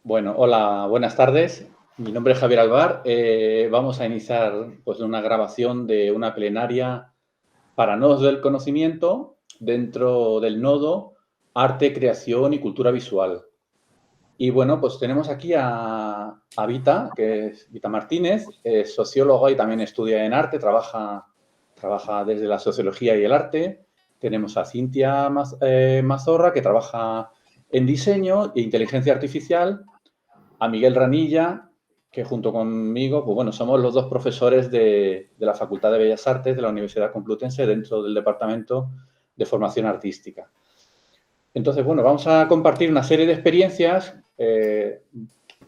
Bueno, hola, buenas tardes. Mi nombre es Javier Alvar. Vamos a iniciar pues, una grabación de una plenaria para nodos del conocimiento dentro del nodo Arte, Creación y Cultura Visual. Y bueno, pues tenemos aquí a Vita, que es Vita Martínez, es socióloga y también estudia en arte, trabaja desde la sociología y el arte. Tenemos a Cintia Mazorra, que trabaja en diseño e inteligencia artificial, a Miguel Ranilla, que junto conmigo, pues bueno, somos los dos profesores de la Facultad de Bellas Artes de la Universidad Complutense dentro del Departamento de Formación Artística. Entonces, bueno, vamos a compartir una serie de experiencias,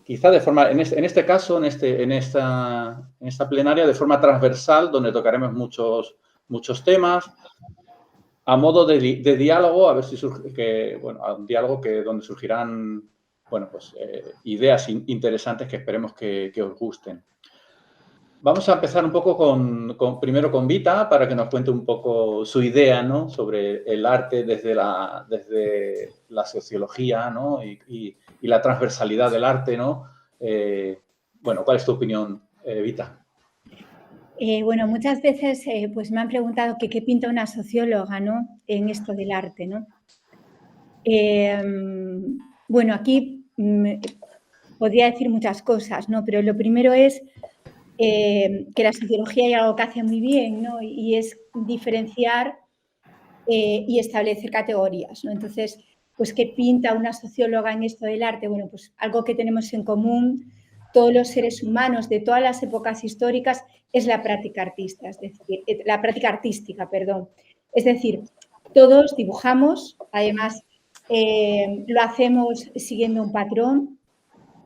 quizá de forma, en este caso, en esta plenaria, de forma transversal, donde tocaremos muchos temas, a modo de diálogo, a ver si surge, bueno, a un diálogo donde surgirán, bueno, pues ideas interesantes que esperemos que os gusten. Vamos a empezar un poco primero con Vita, para que nos cuente un poco su idea, ¿no?, sobre el arte desde la sociología, ¿no?, y la transversalidad del arte, ¿no? Bueno, ¿cuál es tu opinión, Vita? Bueno, muchas veces pues me han preguntado que qué pinta una socióloga, ¿no?, en esto del arte, ¿no? Bueno, aquí podría decir muchas cosas, ¿no? Pero lo primero es que la sociología hay algo que hace muy bien, ¿no? Y es diferenciar y establecer categorías, ¿no? Entonces, pues, ¿qué pinta una socióloga en esto del arte? Bueno, pues algo que tenemos en común todos los seres humanos de todas las épocas históricas es la práctica artista, es decir, la práctica artística, perdón. Es decir, todos dibujamos, además lo hacemos siguiendo un patrón,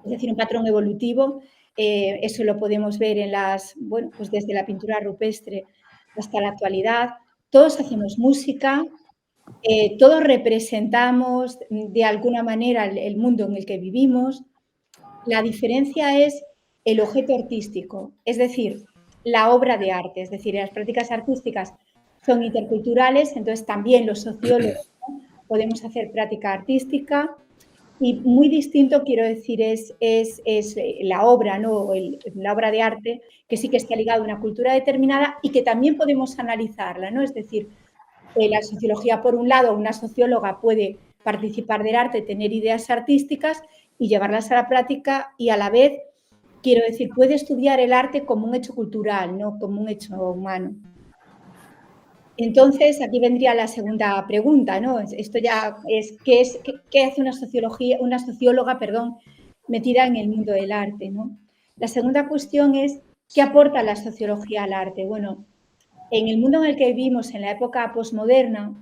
es decir, un patrón evolutivo. Eso lo podemos ver bueno, pues desde la pintura rupestre hasta la actualidad. Todos hacemos música, todos representamos de alguna manera el mundo en el que vivimos. La diferencia es el objeto artístico, es decir, la obra de arte, es decir, las prácticas artísticas son interculturales, entonces también los sociólogos, ¿no?, podemos hacer práctica artística. Y muy distinto, quiero decir, es la obra, ¿no?, la obra de arte, que sí que está ligada a una cultura determinada y que también podemos analizarla, ¿no? Es decir, la sociología, por un lado, una socióloga puede participar del arte, tener ideas artísticas y llevarlas a la práctica y a la vez, quiero decir, puede estudiar el arte como un hecho cultural, no como un hecho humano. Entonces, aquí vendría la segunda pregunta, ¿no? Esto ya es, ¿qué hace una socióloga, perdón, metida en el mundo del arte, ¿no? La segunda cuestión es, ¿qué aporta la sociología al arte? Bueno, en el mundo en el que vivimos, en la época posmoderna,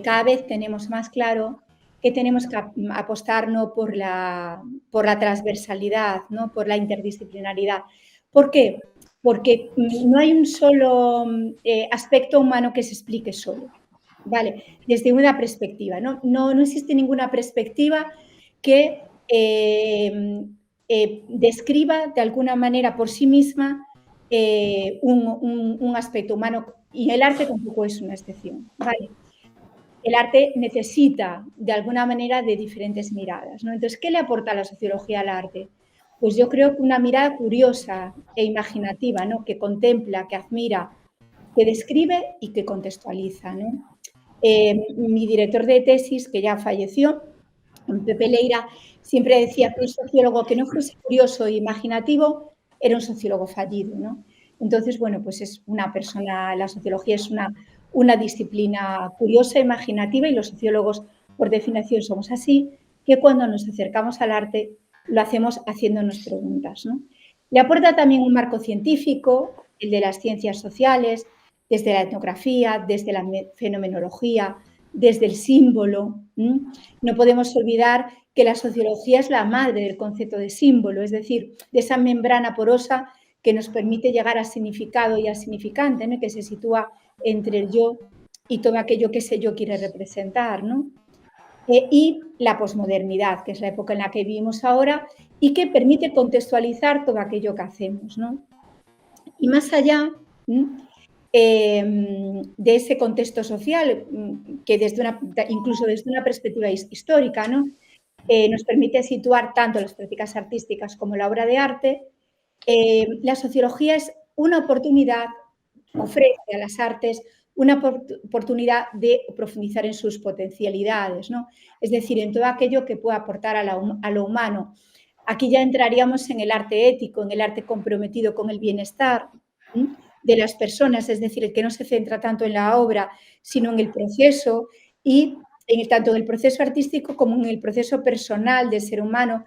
cada vez tenemos más claro que tenemos que apostar, ¿no?, por la transversalidad, ¿no?, por la interdisciplinaridad. ¿Por qué? Porque no hay un solo aspecto humano que se explique solo, ¿vale? Desde una perspectiva, ¿no? No existe ninguna perspectiva que describa de alguna manera por sí misma un aspecto humano, y el arte tampoco es una excepción, ¿vale? El arte necesita, de alguna manera, de diferentes miradas, ¿no? Entonces, ¿qué le aporta la sociología al arte? Pues yo creo que una mirada curiosa e imaginativa, ¿no?, que contempla, que admira, que describe y que contextualiza, ¿no? Mi director de tesis, que ya falleció, Pepe Leira, siempre decía que un sociólogo que no fuese curioso e imaginativo era un sociólogo fallido, ¿no? Entonces, bueno, pues es una persona, la sociología es una disciplina curiosa, imaginativa, y los sociólogos, por definición, somos así, que cuando nos acercamos al arte lo hacemos haciéndonos preguntas, ¿no? Le aporta también un marco científico, el de las ciencias sociales, desde la etnografía, desde la fenomenología, desde el símbolo. No podemos olvidar que la sociología es la madre del concepto de símbolo, es decir, de esa membrana porosa que nos permite llegar al significado y al significante, ¿no?, que se sitúa entre el yo y todo aquello que ese yo quiere representar, ¿no? Y la posmodernidad, que es la época en la que vivimos ahora y que permite contextualizar todo aquello que hacemos, ¿no? Y más allá de ese contexto social, que incluso desde una perspectiva histórica, ¿no?, nos permite situar tanto las prácticas artísticas como la obra de arte. La sociología es una oportunidad, ofrece a las artes una oportunidad de profundizar en sus potencialidades, ¿no? Es decir, en todo aquello que pueda aportar a lo humano. Aquí ya entraríamos en el arte ético, en el arte comprometido con el bienestar de las personas, es decir, el que no se centra tanto en la obra, sino en el proceso y tanto en el proceso artístico como en el proceso personal del ser humano,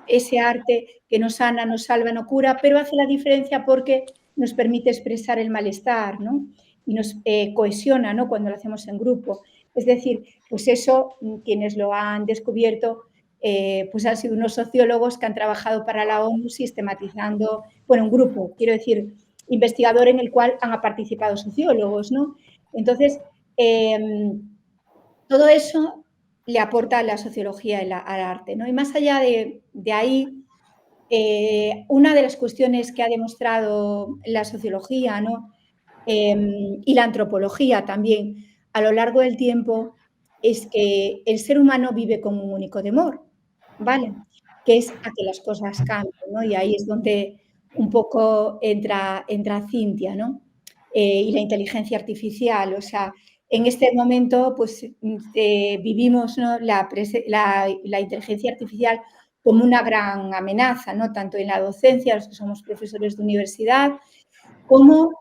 ese arte que nos sana, nos salva, no cura, pero hace la diferencia porque nos permite expresar el malestar, ¿no? Y nos cohesiona, ¿no? Cuando lo hacemos en grupo. Es decir, pues eso, quienes lo han descubierto, pues han sido unos sociólogos que han trabajado para la ONU sistematizando, bueno, un grupo, quiero decir, investigador en el cual han participado sociólogos, ¿no? Entonces, todo eso le aporta a la sociología al arte, ¿no? Y más allá de ahí, una de las cuestiones que ha demostrado la sociología, ¿no? Y la antropología también a lo largo del tiempo es que el ser humano vive con un único temor, ¿vale? Que es a que las cosas cambien, ¿no? Y ahí es donde un poco entra Cintia, ¿no? Y la inteligencia artificial, o sea, en este momento pues vivimos, ¿no? la inteligencia artificial como una gran amenaza, ¿no? Tanto en la docencia, los que somos profesores de universidad, como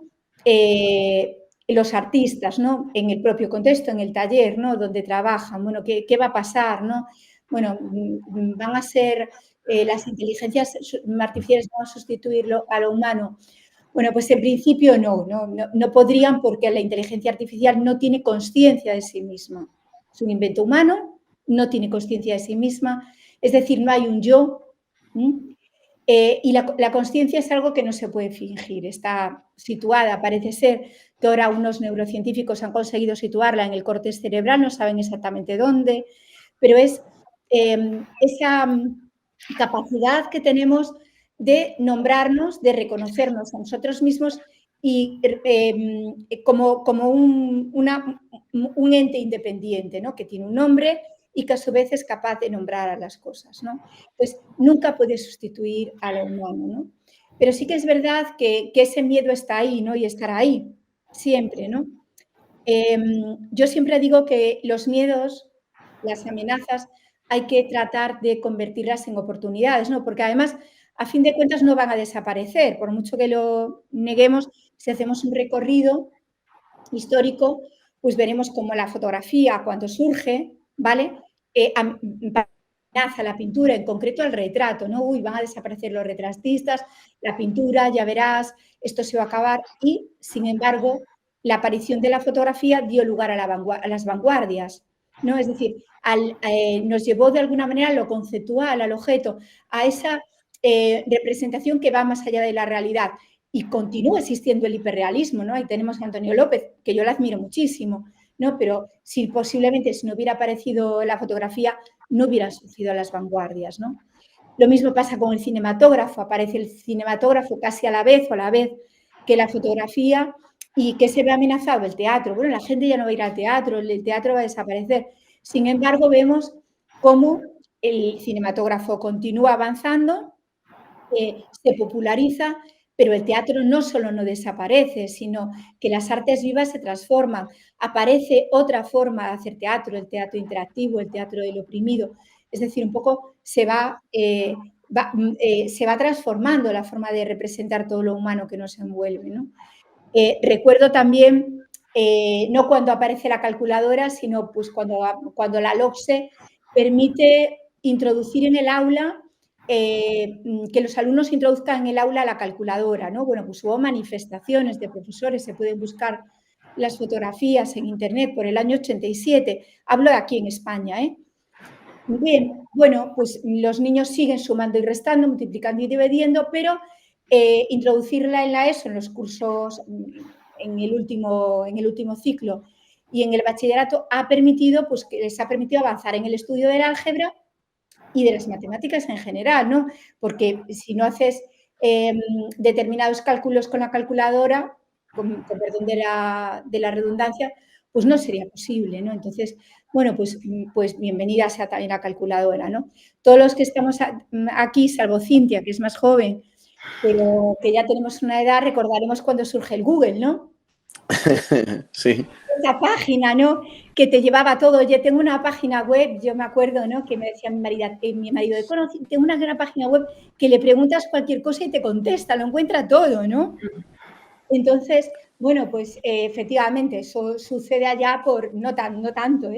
los artistas, ¿no? En el propio contexto, en el taller, ¿no? Donde trabajan. Bueno, ¿qué va a pasar, no? Bueno, van a ser las inteligencias artificiales van a sustituirlo a lo humano. Bueno, pues en principio no podrían porque la inteligencia artificial no tiene conciencia de sí misma. Es un invento humano, no tiene conciencia de sí misma, es decir, no hay un yo. Y la conciencia es algo que no se puede fingir, está situada, parece ser que ahora unos neurocientíficos han conseguido situarla en el córtex cerebral, no saben exactamente dónde, pero es esa capacidad que tenemos de nombrarnos, de reconocernos a nosotros mismos y como un ente independiente, ¿no? Que tiene un nombre y que a su vez es capaz de nombrar a las cosas, ¿no? Pues nunca puede sustituir a lo humano, ¿no? Pero sí que es verdad que ese miedo está ahí, ¿no? Y estará ahí, siempre, ¿no? Yo siempre digo que los miedos, las amenazas, hay que tratar de convertirlas en oportunidades, ¿no? Porque además, a fin de cuentas, no van a desaparecer. Por mucho que lo neguemos, si hacemos un recorrido histórico, pues veremos cómo la fotografía, cuando surge, ¿vale? Amenaza la pintura, en concreto el retrato, ¿no? Uy, van a desaparecer los retratistas, la pintura, ya verás, esto se va a acabar. Y, sin embargo, la aparición de la fotografía dio lugar a las vanguardias, ¿no? Es decir, nos llevó de alguna manera a lo conceptual, al objeto, a esa representación que va más allá de la realidad. Y continúa existiendo el hiperrealismo, ¿no? Ahí tenemos a Antonio López, que yo la admiro muchísimo, ¿no? Pero si posiblemente si no hubiera aparecido la fotografía, no hubieran surgido las vanguardias, ¿no? Lo mismo pasa con el cinematógrafo, aparece el cinematógrafo casi a la vez que la fotografía y que se ve amenazado el teatro. Bueno, la gente ya no va a ir al teatro, el teatro va a desaparecer. Sin embargo, vemos cómo el cinematógrafo continúa avanzando, se populariza, pero el teatro no solo no desaparece, sino que las artes vivas se transforman. Aparece otra forma de hacer teatro, el teatro interactivo, el teatro del oprimido. Es decir, un poco se va transformando la forma de representar todo lo humano que nos envuelve, ¿no? Recuerdo también, no cuando aparece la calculadora, sino pues cuando la LOCSE permite introducir en el aula, que los alumnos introduzcan en el aula la calculadora, ¿no? Bueno, pues hubo manifestaciones de profesores, se pueden buscar las fotografías en internet por el año 87, hablo de aquí en España, ¿eh? Bien, bueno, pues los niños siguen sumando y restando, multiplicando y dividiendo, pero introducirla en la ESO, en los cursos, en el último ciclo y en el bachillerato, les ha permitido avanzar en el estudio del álgebra y de las matemáticas en general, ¿no? Porque si no haces determinados cálculos con la calculadora, con perdón de la redundancia, pues no sería posible, ¿no? Entonces, Bueno, pues bienvenida sea también la calculadora, ¿no? Todos los que estamos aquí, salvo Cintia, que es más joven, pero que ya tenemos una edad, recordaremos cuando surge el Google, ¿no? Sí. Esa página, ¿no? Que te llevaba todo. Oye, tengo una página web, yo me acuerdo, ¿no? Que me decía mi marido, tengo una gran página web que le preguntas cualquier cosa y te contesta, lo encuentra todo, ¿no? Entonces, bueno, pues efectivamente, eso sucede allá por, no tanto,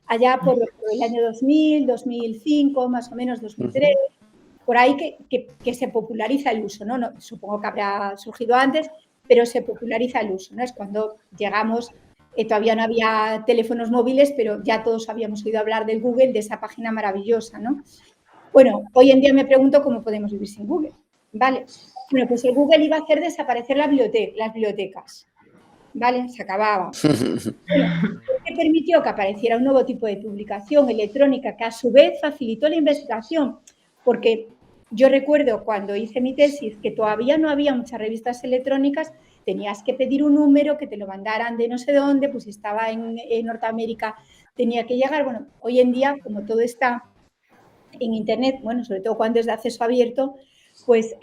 allá por el año 2000, 2005, más o menos 2003, por ahí que se populariza el uso, ¿no? Supongo que habrá surgido antes, pero se populariza el uso, ¿no? Es cuando llegamos, todavía no había teléfonos móviles, pero ya todos habíamos oído hablar del Google, de esa página maravillosa, ¿no? Bueno, hoy en día me pregunto cómo podemos vivir sin Google, ¿vale? Bueno, pues el Google iba a hacer desaparecer las bibliotecas, ¿vale? Se acababa. Bueno, ¿qué permitió que apareciera un nuevo tipo de publicación electrónica que a su vez facilitó la investigación? Porque yo recuerdo cuando hice mi tesis que todavía no había muchas revistas electrónicas, tenías que pedir un número que te lo mandaran de no sé dónde, pues si estaba en Norteamérica tenía que llegar. Bueno, hoy en día, como todo está en Internet, bueno, sobre todo cuando es de acceso abierto, pues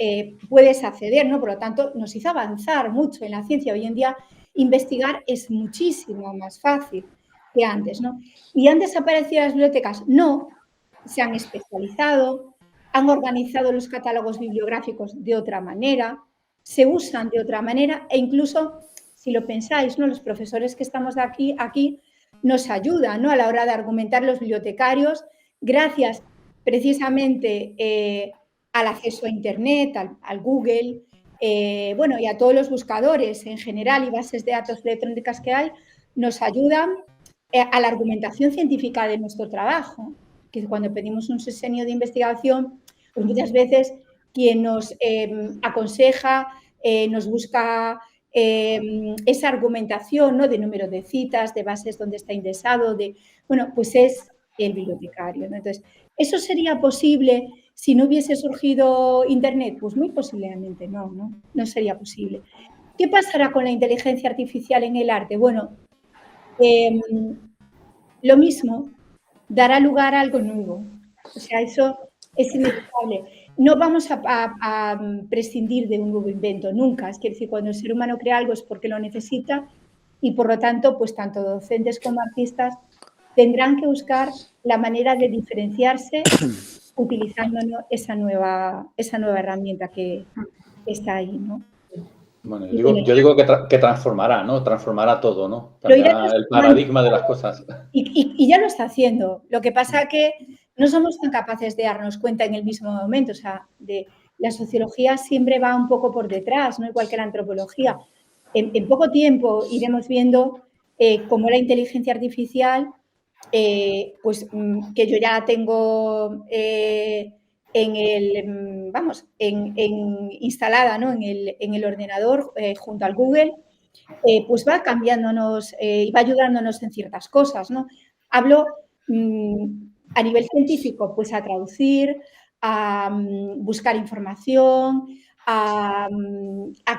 puedes acceder, ¿no? Por lo tanto, nos hizo avanzar mucho en la ciencia. Hoy en día investigar es muchísimo más fácil que antes, ¿no? ¿Y han desaparecido las bibliotecas? No, se han especializado, han organizado los catálogos bibliográficos de otra manera, se usan de otra manera e incluso, si lo pensáis, ¿no? Los profesores que estamos aquí nos ayudan, ¿no? A la hora de argumentar los bibliotecarios, gracias precisamente al acceso a Internet, al Google, bueno, y a todos los buscadores en general y bases de datos electrónicas que hay, nos ayudan a la argumentación científica de nuestro trabajo, que cuando pedimos un sexenio de investigación, pues muchas veces quien nos aconseja, nos busca esa argumentación, ¿no? De número de citas, de bases donde está indexado, bueno, pues es el bibliotecario, ¿no? Entonces, ¿eso sería posible si no hubiese surgido Internet? Pues muy posiblemente no sería posible. ¿Qué pasará con la inteligencia artificial en el arte? Bueno, lo mismo, dará lugar a algo nuevo. O sea, eso es inevitable. No vamos a prescindir de un nuevo invento, nunca. Es decir, cuando el ser humano crea algo es porque lo necesita y, por lo tanto, pues tanto docentes como artistas tendrán que buscar la manera de diferenciarse utilizando, ¿no? esa nueva herramienta que está ahí, ¿no? Bueno, yo digo que transformará, ¿no? Transformará todo, ¿no? Lo irá Cambiará el transformando paradigma de las cosas. y ya lo está haciendo. Lo que pasa que no somos tan capaces de darnos cuenta en el mismo momento. O sea, la sociología siempre va un poco por detrás, ¿no? Igual que la antropología. En poco tiempo iremos viendo cómo la inteligencia artificial, pues que yo ya tengo instalada, ¿no? en el ordenador junto al Google, pues va cambiándonos y va ayudándonos en ciertas cosas, ¿no? Hablo a nivel científico, pues a traducir, a buscar información, a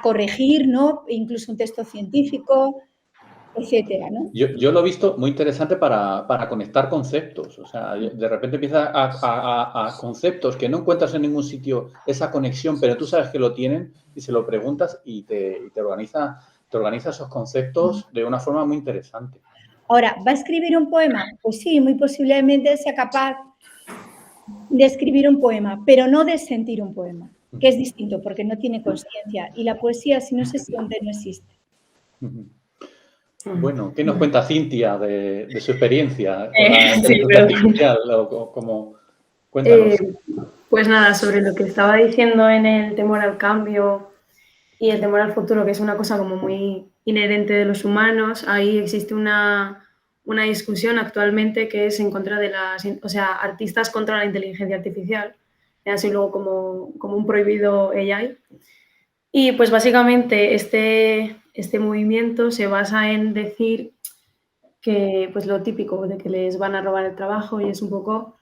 corregir, ¿no? Incluso un texto científico, etcétera, ¿no? Yo lo he visto muy interesante para conectar conceptos. O sea, de repente empieza a conceptos que no encuentras en ningún sitio esa conexión, pero tú sabes que lo tienen y se lo preguntas y te organiza esos conceptos de una forma muy interesante. Ahora, ¿va a escribir un poema? Pues sí, muy posiblemente sea capaz de escribir un poema, pero no de sentir un poema, que es distinto porque no tiene conciencia. Y la poesía, si no se siente, no existe. Bueno, ¿qué nos cuenta Cintia de su experiencia con la inteligencia artificial? Cuéntanos. Pues nada, sobre lo que estaba diciendo en el temor al cambio y el temor al futuro, que es una cosa como muy inherente de los humanos, ahí existe una discusión actualmente que es en contra de artistas contra la inteligencia artificial, así luego como un prohibido AI. Y pues básicamente este movimiento se basa en decir que pues lo típico de que les van a robar el trabajo y es un poco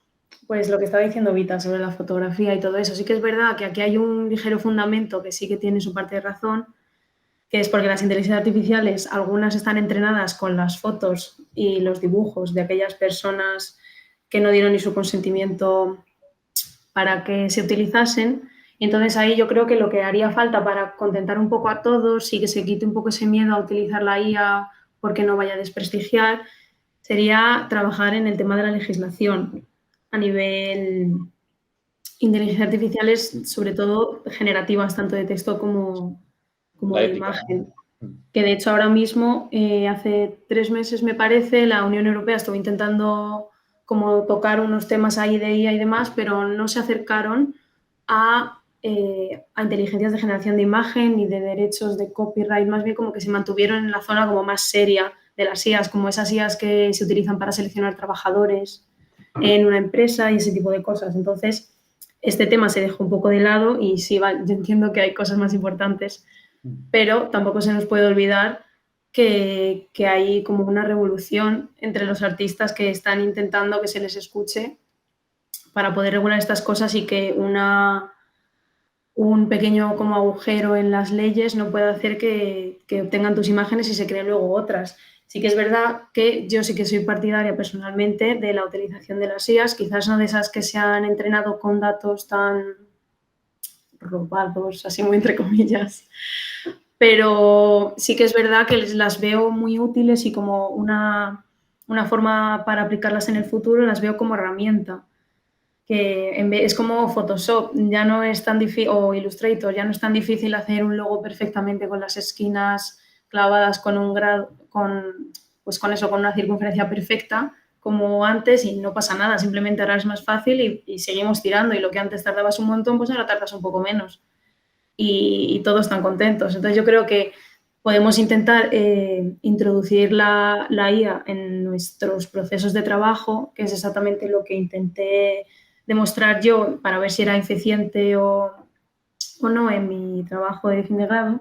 pues lo que estaba diciendo Vita sobre la fotografía y todo eso. Sí que es verdad que aquí hay un ligero fundamento que sí que tiene su parte de razón, que es porque las inteligencias artificiales, algunas están entrenadas con las fotos y los dibujos de aquellas personas que no dieron ni su consentimiento para que se utilizasen. Y entonces ahí yo creo que lo que haría falta para contentar un poco a todos y que se quite un poco ese miedo a utilizar la IA porque no vaya a desprestigiar, sería trabajar en el tema de la legislación a nivel inteligencias artificiales, sobre todo generativas, tanto de texto como La de ética, imagen. ¿no? Que de hecho ahora mismo, hace 3 meses me parece, la Unión Europea estuvo intentando como tocar unos temas ahí de IA y demás, pero no se acercaron a inteligencias de generación de imagen ni de derechos de copyright, más bien como que se mantuvieron en la zona como más seria de las IAs, como esas IAs que se utilizan para seleccionar trabajadores en una empresa y ese tipo de cosas. Entonces, este tema se dejó un poco de lado y sí, yo entiendo que hay cosas más importantes, pero tampoco se nos puede olvidar que hay como una revolución entre los artistas que están intentando que se les escuche para poder regular estas cosas y que un pequeño como agujero en las leyes no puede hacer que obtengan tus imágenes y se creen luego otras. Sí que es verdad que yo sí que soy partidaria personalmente de la utilización de las IAs, quizás no de esas que se han entrenado con datos tan robados, así muy entre comillas, pero sí que es verdad que las veo muy útiles y como una forma para aplicarlas en el futuro, las veo como herramienta, que es como Photoshop, ya no es tan difícil, o Illustrator, ya no es tan difícil hacer un logo perfectamente con las esquinas clavadas con un grado, pues con eso, con una circunferencia perfecta, como antes, y no pasa nada, simplemente ahora es más fácil y seguimos tirando, y lo que antes tardabas un montón, pues ahora tardas un poco menos. Y todos están contentos. Entonces yo creo que podemos intentar introducir la IA en nuestros procesos de trabajo, que es exactamente lo que intenté demostrar yo para ver si era eficiente o no en mi trabajo de fin de grado.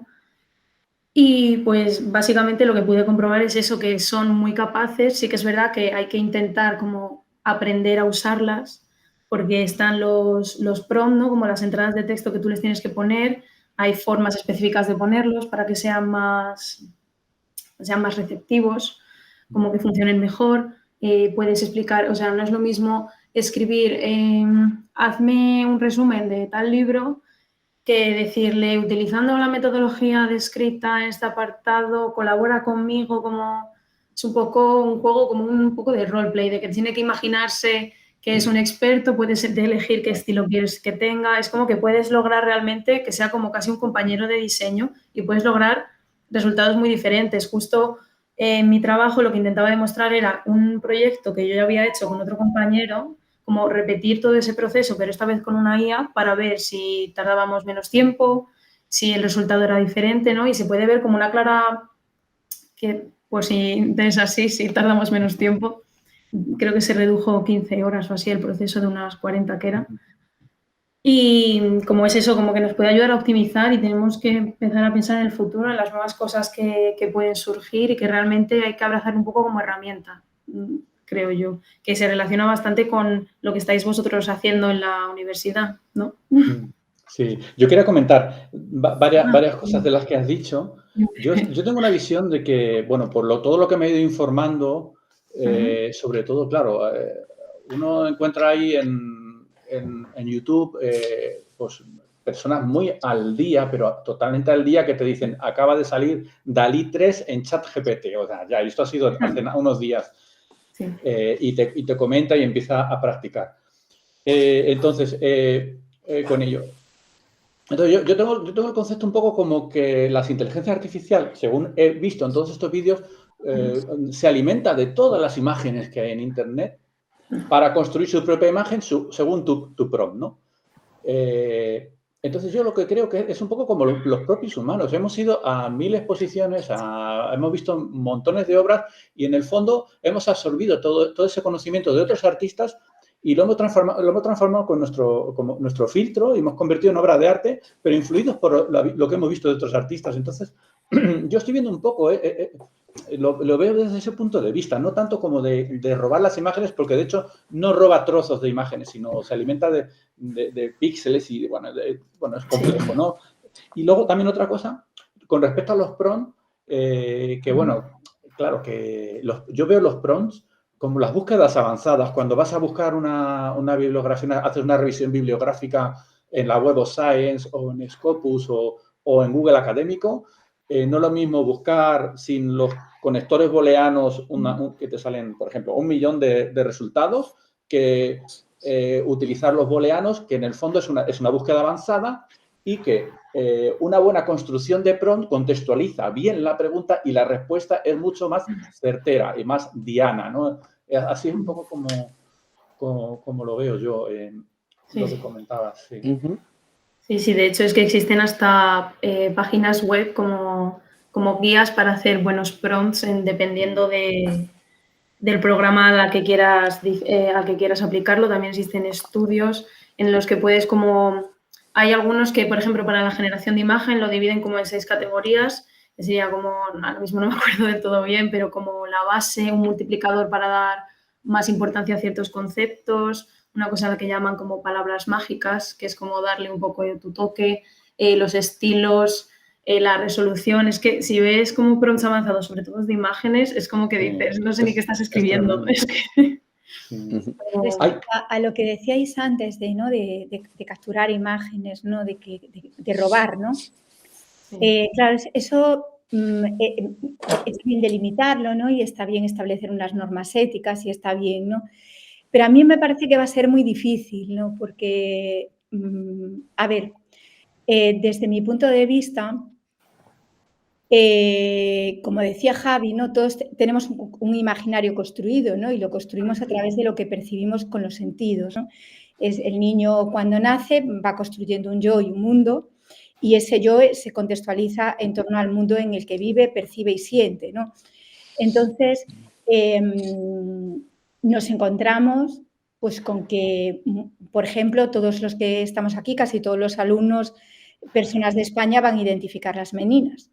Y pues básicamente lo que pude comprobar es eso, que son muy capaces. Sí que es verdad que hay que intentar como aprender a usarlas, porque están los prompts, ¿no? Como las entradas de texto que tú les tienes que poner. Hay formas específicas de ponerlos para que sean más receptivos, como que funcionen mejor. Puedes explicar, o sea, no es lo mismo escribir, hazme un resumen de tal libro, que decirle, utilizando la metodología descrita en este apartado, colabora conmigo, como es un poco un juego, como un poco de roleplay, de que tiene que imaginarse que es un experto, puedes elegir qué estilo quieres que tenga, es como que puedes lograr realmente que sea como casi un compañero de diseño y puedes lograr resultados muy diferentes. Justo en mi trabajo lo que intentaba demostrar era un proyecto que yo ya había hecho con otro compañero, como repetir todo ese proceso, pero esta vez con una IA, para ver si tardábamos menos tiempo, si el resultado era diferente, ¿no? Y se puede ver como una clara que, pues si es así, si tardamos menos tiempo. Creo que se redujo 15 horas o así el proceso de unas 40 que era. Y como es eso, como que nos puede ayudar a optimizar y tenemos que empezar a pensar en el futuro, en las nuevas cosas que pueden surgir y que realmente hay que abrazar un poco como herramienta, creo yo, que se relaciona bastante con lo que estáis vosotros haciendo en la universidad, ¿no? Sí, yo quería comentar varias cosas de las que has dicho. Yo tengo una visión de que, bueno, por todo lo que me he ido informando, sobre todo, claro, uno encuentra ahí en YouTube, pues, personas muy al día, pero totalmente al día, que te dicen, acaba de salir DALL-E 3 en ChatGPT. O sea, ya, esto ha sido hace unos días. Sí. Y te comenta y empieza a practicar. Entonces, con ello. Entonces, yo tengo el concepto un poco como que las inteligencias artificiales, según he visto en todos estos vídeos, se alimenta de todas las imágenes que hay en Internet para construir su propia imagen según tu prompt, ¿no? Entonces, yo lo que creo que es un poco como los propios humanos. Hemos ido a 1000 exposiciones, hemos visto montones de obras y, en el fondo, hemos absorbido todo ese conocimiento de otros artistas y lo hemos transformado con nuestro filtro y hemos convertido en obra de arte, pero influidos por lo que hemos visto de otros artistas. Entonces, yo estoy viendo un poco, lo veo desde ese punto de vista, no tanto como de robar las imágenes, porque de hecho no roba trozos de imágenes, sino se alimenta de píxeles y, bueno, es complejo, ¿no? Y luego también otra cosa, con respecto a los prompts, que bueno, claro, que yo veo los prompts como las búsquedas avanzadas. Cuando vas a buscar una bibliografía, haces una revisión bibliográfica en la Web of Science o en Scopus o en Google Académico, no es lo mismo buscar sin los conectores booleanos que te salen, por ejemplo, 1 millón de resultados, que utilizar los booleanos, que en el fondo es una búsqueda avanzada y que una buena construcción de prompt contextualiza bien la pregunta y la respuesta es mucho más certera y más diana, ¿no? Así es un poco como lo veo yo en lo que comentabas. Sí. Sí, de hecho es que existen hasta páginas web como guías para hacer buenos prompts dependiendo del programa al que quieras aplicarlo. También existen estudios en los que puedes hay algunos que, por ejemplo, para la generación de imagen lo dividen como en 6 categorías, que sería como, ahora mismo no me acuerdo del todo bien, pero como la base, un multiplicador para dar más importancia a ciertos conceptos, una cosa a la que llaman como palabras mágicas, que es como darle un poco de tu toque, los estilos, la resolución. Es que si ves como prompts avanzados, sobre todo de imágenes, es como que dices, no sé ni qué estás escribiendo. A lo que decíais antes de capturar imágenes, ¿no? de robar, ¿no? Sí. Claro, eso es bien delimitarlo, ¿no? Y está bien establecer unas normas éticas y está bien, ¿no? Pero a mí me parece que va a ser muy difícil, ¿no? Porque, a ver, desde mi punto de vista, como decía Javi, ¿no? Todos tenemos un imaginario construido, ¿no? Y lo construimos a través de lo que percibimos con los sentidos, ¿no? El niño cuando nace va construyendo un yo y un mundo, y ese yo se contextualiza en torno al mundo en el que vive, percibe y siente, ¿no? Entonces, nos encontramos pues con que, por ejemplo, todos los que estamos aquí, casi todos los alumnos, personas de España, van a identificar las meninas.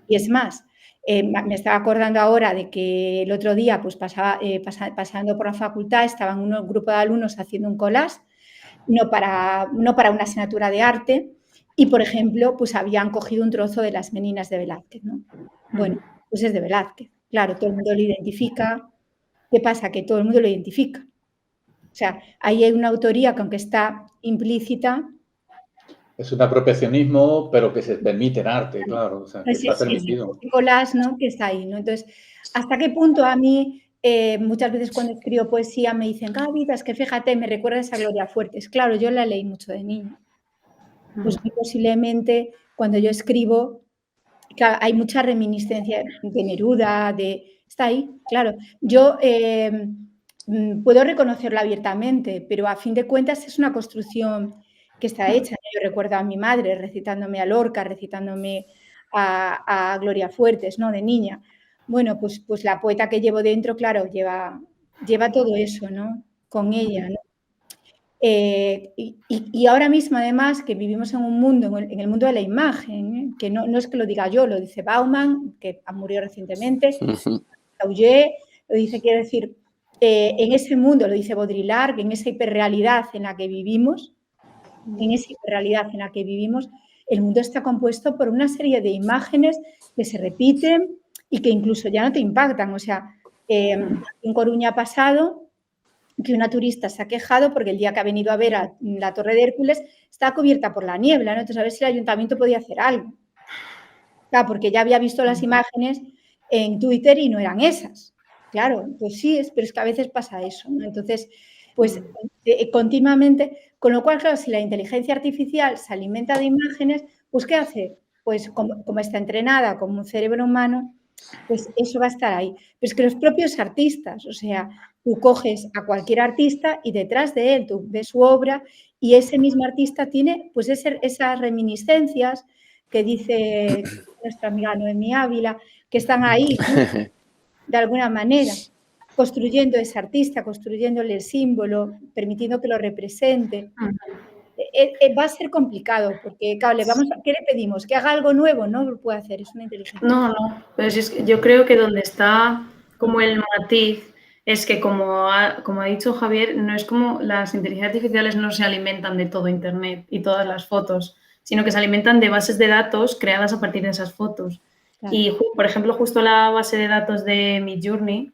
Y es más, me estaba acordando ahora de que el otro día, pues pasando por la facultad, estaban un grupo de alumnos haciendo un collage, no para una asignatura de arte, y, por ejemplo, pues habían cogido un trozo de las meninas de Velázquez, ¿no? Bueno, pues es de Velázquez. Claro, todo el mundo lo identifica. ¿Qué pasa? Que todo el mundo lo identifica. O sea, ahí hay una autoría que, aunque está implícita... Es un apropiacionismo, pero que se permite en arte, claro. O sea, que está permitido. Es collage, ¿no? Que está ahí, ¿no? Entonces, ¿hasta qué punto a mí, muchas veces cuando escribo poesía me dicen, Gaby, es que fíjate, me recuerdas a Gloria Fuertes? Claro, yo la leí mucho de niña. Pues muy posiblemente cuando yo escribo, claro, hay mucha reminiscencia de Neruda, está ahí, claro. Yo puedo reconocerlo abiertamente, pero a fin de cuentas es una construcción que está hecha. Yo recuerdo a mi madre recitándome a Lorca, recitándome a Gloria Fuertes, ¿no? De niña. Bueno, pues la poeta que llevo dentro, claro, lleva todo eso, ¿no? Con ella, ¿no? Y ahora mismo, además, que vivimos en un mundo, en el mundo de la imagen, que no es que lo diga yo, lo dice Bauman, que murió recientemente, Auger, lo dice, quiero decir, en ese mundo, lo dice Baudrillard, en esa hiperrealidad en la que vivimos, el mundo está compuesto por una serie de imágenes que se repiten y que incluso ya no te impactan. O sea, en Coruña ha pasado que una turista se ha quejado porque el día que ha venido a ver a la Torre de Hércules está cubierta por la niebla, ¿no? Entonces, a ver si el ayuntamiento podía hacer algo. Claro, porque ya había visto las imágenes en Twitter y no eran esas. Claro, pues sí, pero es que a veces pasa eso, ¿no? Entonces, pues continuamente, con lo cual, claro, si la inteligencia artificial se alimenta de imágenes, pues ¿qué hace? Pues como está entrenada como un cerebro humano, pues eso va a estar ahí. Pero es que los propios artistas, o sea, tú coges a cualquier artista y detrás de él tú ves su obra y ese mismo artista tiene pues esas reminiscencias que dice nuestra amiga Noemí Ávila, que están ahí, ¿no? De alguna manera, construyendo ese artista, construyéndole el símbolo, permitiendo que lo represente. Va a ser complicado, porque, claro, ¿qué le pedimos? ¿Que haga algo nuevo? No lo puede hacer, es una inteligencia. No, pero es que yo creo que donde está como el matiz es que, como ha dicho Javier, no es como las inteligencias artificiales no se alimentan de todo Internet y todas las fotos, sino que se alimentan de bases de datos creadas a partir de esas fotos. Claro. Y, por ejemplo, justo la base de datos de Midjourney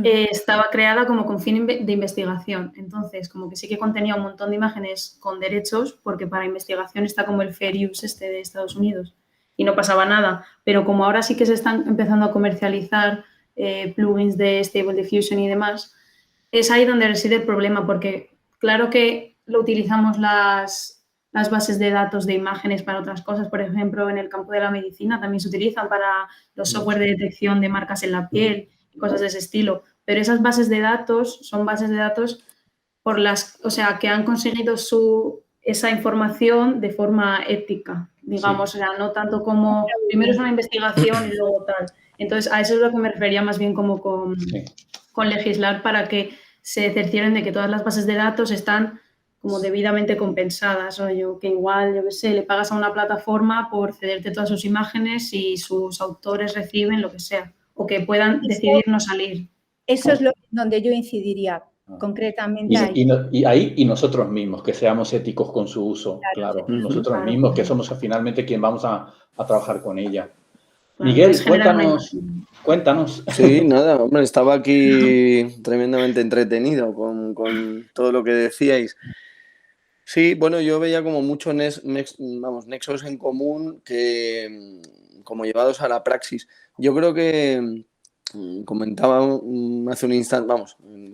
estaba creada como con fin de investigación. Entonces, como que sí que contenía un montón de imágenes con derechos, porque para investigación está como el Fair Use de Estados Unidos y no pasaba nada. Pero como ahora sí que se están empezando a comercializar plugins de Stable Diffusion y demás, es ahí donde reside el problema, porque claro que lo utilizamos las bases de datos de imágenes para otras cosas. Por ejemplo, en el campo de la medicina también se utilizan para los software de detección de marcas en la piel y cosas de ese estilo. Pero esas bases de datos son bases de datos que han conseguido esa información de forma ética, digamos, o sea, no tanto como primero es una investigación y luego tal. Entonces, a eso es lo que me refería más bien como con legislar para que se cercioren de que todas las bases de datos están como debidamente compensadas, o que igual, yo qué sé, le pagas a una plataforma por cederte todas sus imágenes y sus autores reciben lo que sea, o que puedan decidir no salir. Eso es donde yo incidiría concretamente ahí. Y nosotros mismos, que seamos éticos con su uso, claro. Nosotros mismos, que somos finalmente quien vamos a trabajar con ella. Claro, Miguel, es cuéntanos. Sí, nada, hombre, estaba aquí tremendamente entretenido con todo lo que decíais. Sí, bueno, yo veía como muchos nexos en común que como llevados a la praxis. Yo creo que comentaba hace un instante,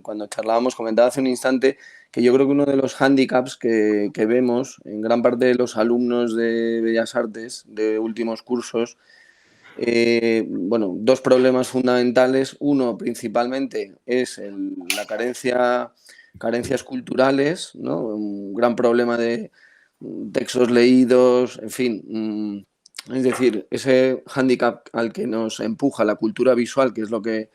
cuando charlábamos, comentaba hace un instante que yo creo que uno de los hándicaps que vemos en gran parte de los alumnos de Bellas Artes de últimos cursos, dos problemas fundamentales. Uno, principalmente, es la carencias culturales, ¿no? Un gran problema de textos leídos, en fin. Es decir, ese hándicap al que nos empuja la cultura visual, que es lo que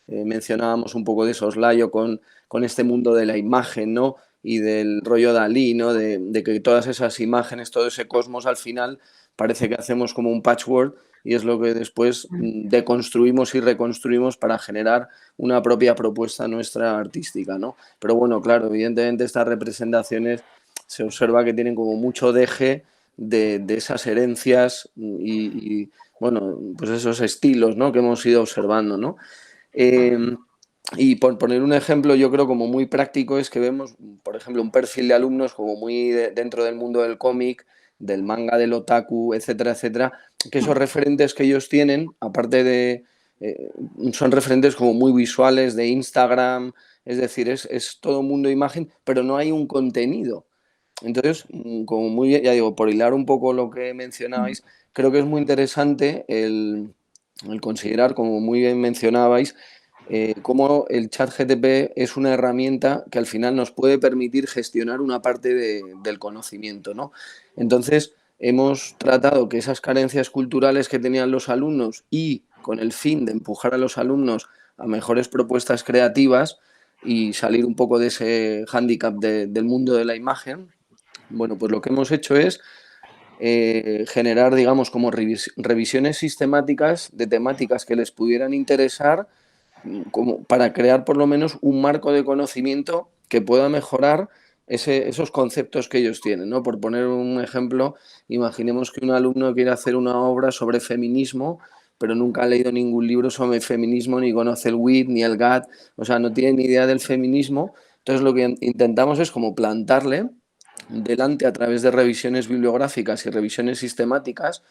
mencionábamos un poco de soslayo con este mundo de la imagen, ¿no? Y del rollo Dalí, ¿no? De que todas esas imágenes, todo ese cosmos, al final parece que hacemos como un patchwork y es lo que después deconstruimos y reconstruimos para generar una propia propuesta nuestra artística, ¿no? Pero bueno, claro, evidentemente estas representaciones se observa que tienen como mucho deje de esas herencias y pues esos estilos, ¿no? Que hemos ido observando, ¿no? Y por poner un ejemplo, yo creo como muy práctico es que vemos, por ejemplo, un perfil de alumnos como muy dentro del mundo del cómic, del manga, del otaku, etcétera, etcétera, que esos referentes que ellos tienen, aparte de, son referentes como muy visuales de Instagram, es decir, es todo mundo imagen, pero no hay un contenido. Entonces, como muy bien, ya digo, por hilar un poco lo que mencionabais, creo que es muy interesante el considerar, como muy bien mencionabais, cómo el ChatGPT es una herramienta que al final nos puede permitir gestionar una parte del conocimiento, ¿no? Entonces, hemos tratado que esas carencias culturales que tenían los alumnos y con el fin de empujar a los alumnos a mejores propuestas creativas y salir un poco de ese hándicap del mundo de la imagen, bueno, pues lo que hemos hecho es generar, digamos, como revisiones sistemáticas de temáticas que les pudieran interesar, como para crear por lo menos un marco de conocimiento que pueda mejorar esos conceptos que ellos tienen, ¿no? Por poner un ejemplo, imaginemos que un alumno quiere hacer una obra sobre feminismo, pero nunca ha leído ningún libro sobre feminismo, ni conoce el WIT, ni el GAT, o sea, no tiene ni idea del feminismo. Entonces lo que intentamos es como plantarle delante a través de revisiones bibliográficas y revisiones sistemáticas,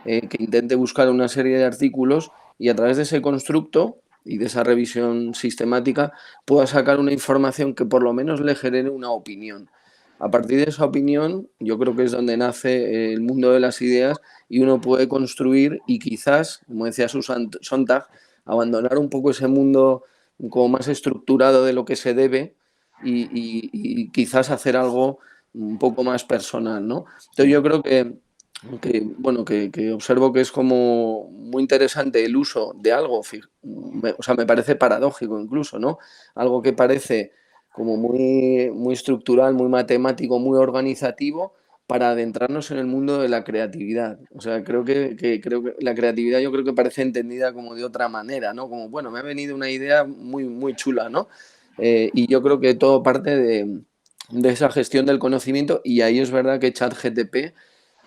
que intente buscar una serie de artículos y a través de ese constructo y de esa revisión sistemática pueda sacar una información que por lo menos le genere una opinión. A partir de esa opinión, yo creo que es donde nace el mundo de las ideas y uno puede construir y quizás, como decía Susan Sontag, abandonar un poco ese mundo como más estructurado de lo que se debe y quizás hacer algo un poco más personal, ¿no? Entonces yo creo que observo que es como muy interesante el uso de algo, o sea, me parece paradójico incluso, ¿no? Algo que parece como muy, muy estructural, muy matemático, muy organizativo, para adentrarnos en el mundo de la creatividad. O sea, creo que la creatividad yo creo que parece entendida como de otra manera, ¿no? Como, bueno, me ha venido una idea muy, muy chula, ¿no? Y yo creo que todo parte de esa gestión del conocimiento y ahí es verdad que ChatGPT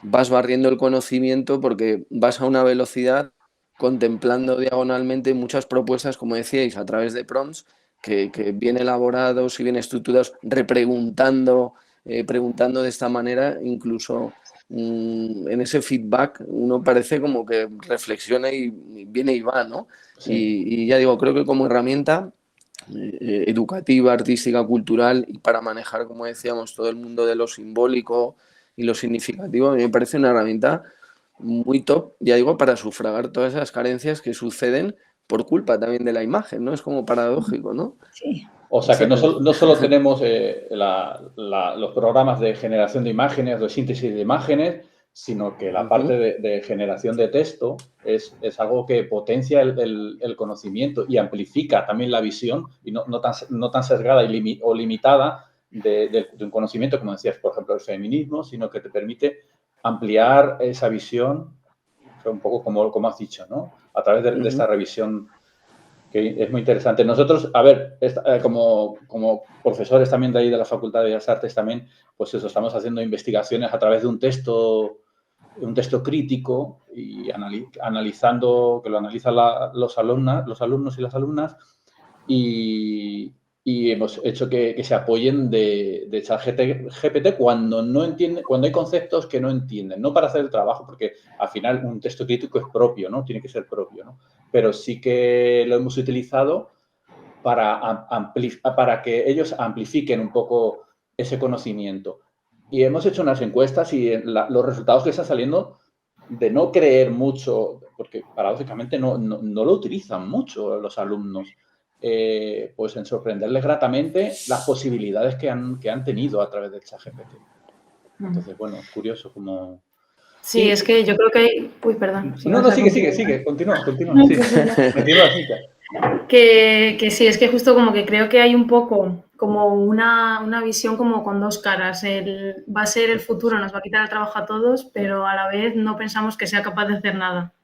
vas barriendo el conocimiento porque vas a una velocidad contemplando diagonalmente muchas propuestas, como decíais, a través de prompts, que bien elaborados y bien estructurados, preguntando de esta manera, incluso en ese feedback uno parece como que reflexiona y viene y va, ¿no? Sí. Y ya digo, creo que como herramienta educativa, artística, cultural y para manejar, como decíamos, todo el mundo de lo simbólico y lo significativo, a mí me parece una herramienta muy top, ya digo, para sufragar todas esas carencias que suceden por culpa también de la imagen, ¿no? Es como paradójico, ¿no? Sí. O sea que no solo tenemos los programas de generación de imágenes, de síntesis de imágenes, sino que la parte de generación de texto es algo que potencia el conocimiento y amplifica también la visión, y no tan sesgada o limitada de un conocimiento, como decías, por ejemplo, el feminismo, sino que te permite ampliar esa visión, un poco como has dicho, ¿no? A través de esta revisión, que es muy interesante. Nosotros, a ver, como profesores también de ahí de la Facultad de Bellas Artes también, pues eso, estamos haciendo investigaciones a través de un texto crítico y analizando, que lo analizan los alumnos y las alumnas, y hemos hecho que se apoyen de ChatGPT cuando no entienden, cuando hay conceptos que no entienden, no para hacer el trabajo, porque al final un texto crítico es propio, ¿no? Tiene que ser propio, ¿no? Pero sí que lo hemos utilizado para que ellos amplifiquen un poco ese conocimiento. Y hemos hecho unas encuestas y los resultados que están saliendo de no creer mucho, porque paradójicamente no lo utilizan mucho los alumnos, pues en sorprenderles gratamente las posibilidades que han tenido a través del ChatGPT. Entonces, bueno, es curioso como... Sí, es que yo creo que hay... Uy, perdón. Si No, vas a sigue, continúa, sí. Continúa, sí. Que sí, es que justo como que creo que hay un poco como una visión como con dos caras. Va a ser el futuro, nos va a quitar el trabajo a todos, pero a la vez no pensamos que sea capaz de hacer nada.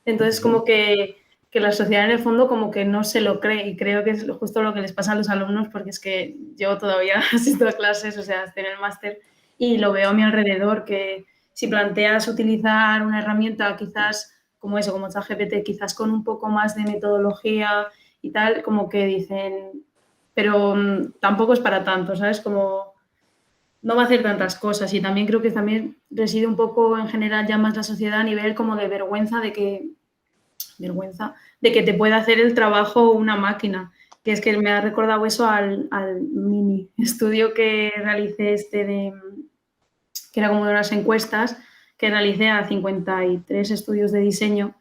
Entonces como que la sociedad en el fondo como que no se lo cree, y creo que es justo lo que les pasa a los alumnos, porque es que yo todavía asisto a clases, o sea, estoy en el máster y lo veo a mi alrededor, que si planteas utilizar una herramienta quizás como eso, como ChatGPT, quizás con un poco más de metodología y tal, como que dicen, pero tampoco es para tanto, ¿sabes? Como no va a hacer tantas cosas, y también creo que también reside un poco en general ya más la sociedad a nivel como de vergüenza de que te pueda hacer el trabajo una máquina, que es que me ha recordado eso al mini estudio que realicé que era como de unas encuestas que realicé a 53 estudios de diseño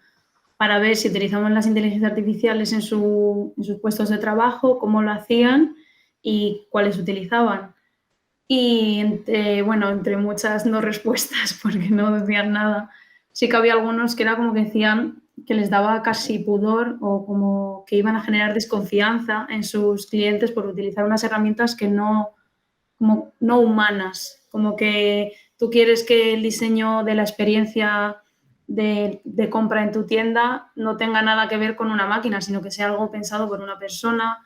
para ver si utilizaban las inteligencias artificiales en sus puestos de trabajo, cómo lo hacían y cuáles utilizaban. Y entre muchas no respuestas, porque no decían nada, sí que había algunos que era como que decían que les daba casi pudor o como que iban a generar desconfianza en sus clientes por utilizar unas herramientas que como no humanas, como que tú quieres que el diseño de la experiencia de compra en tu tienda no tenga nada que ver con una máquina, sino que sea algo pensado por una persona,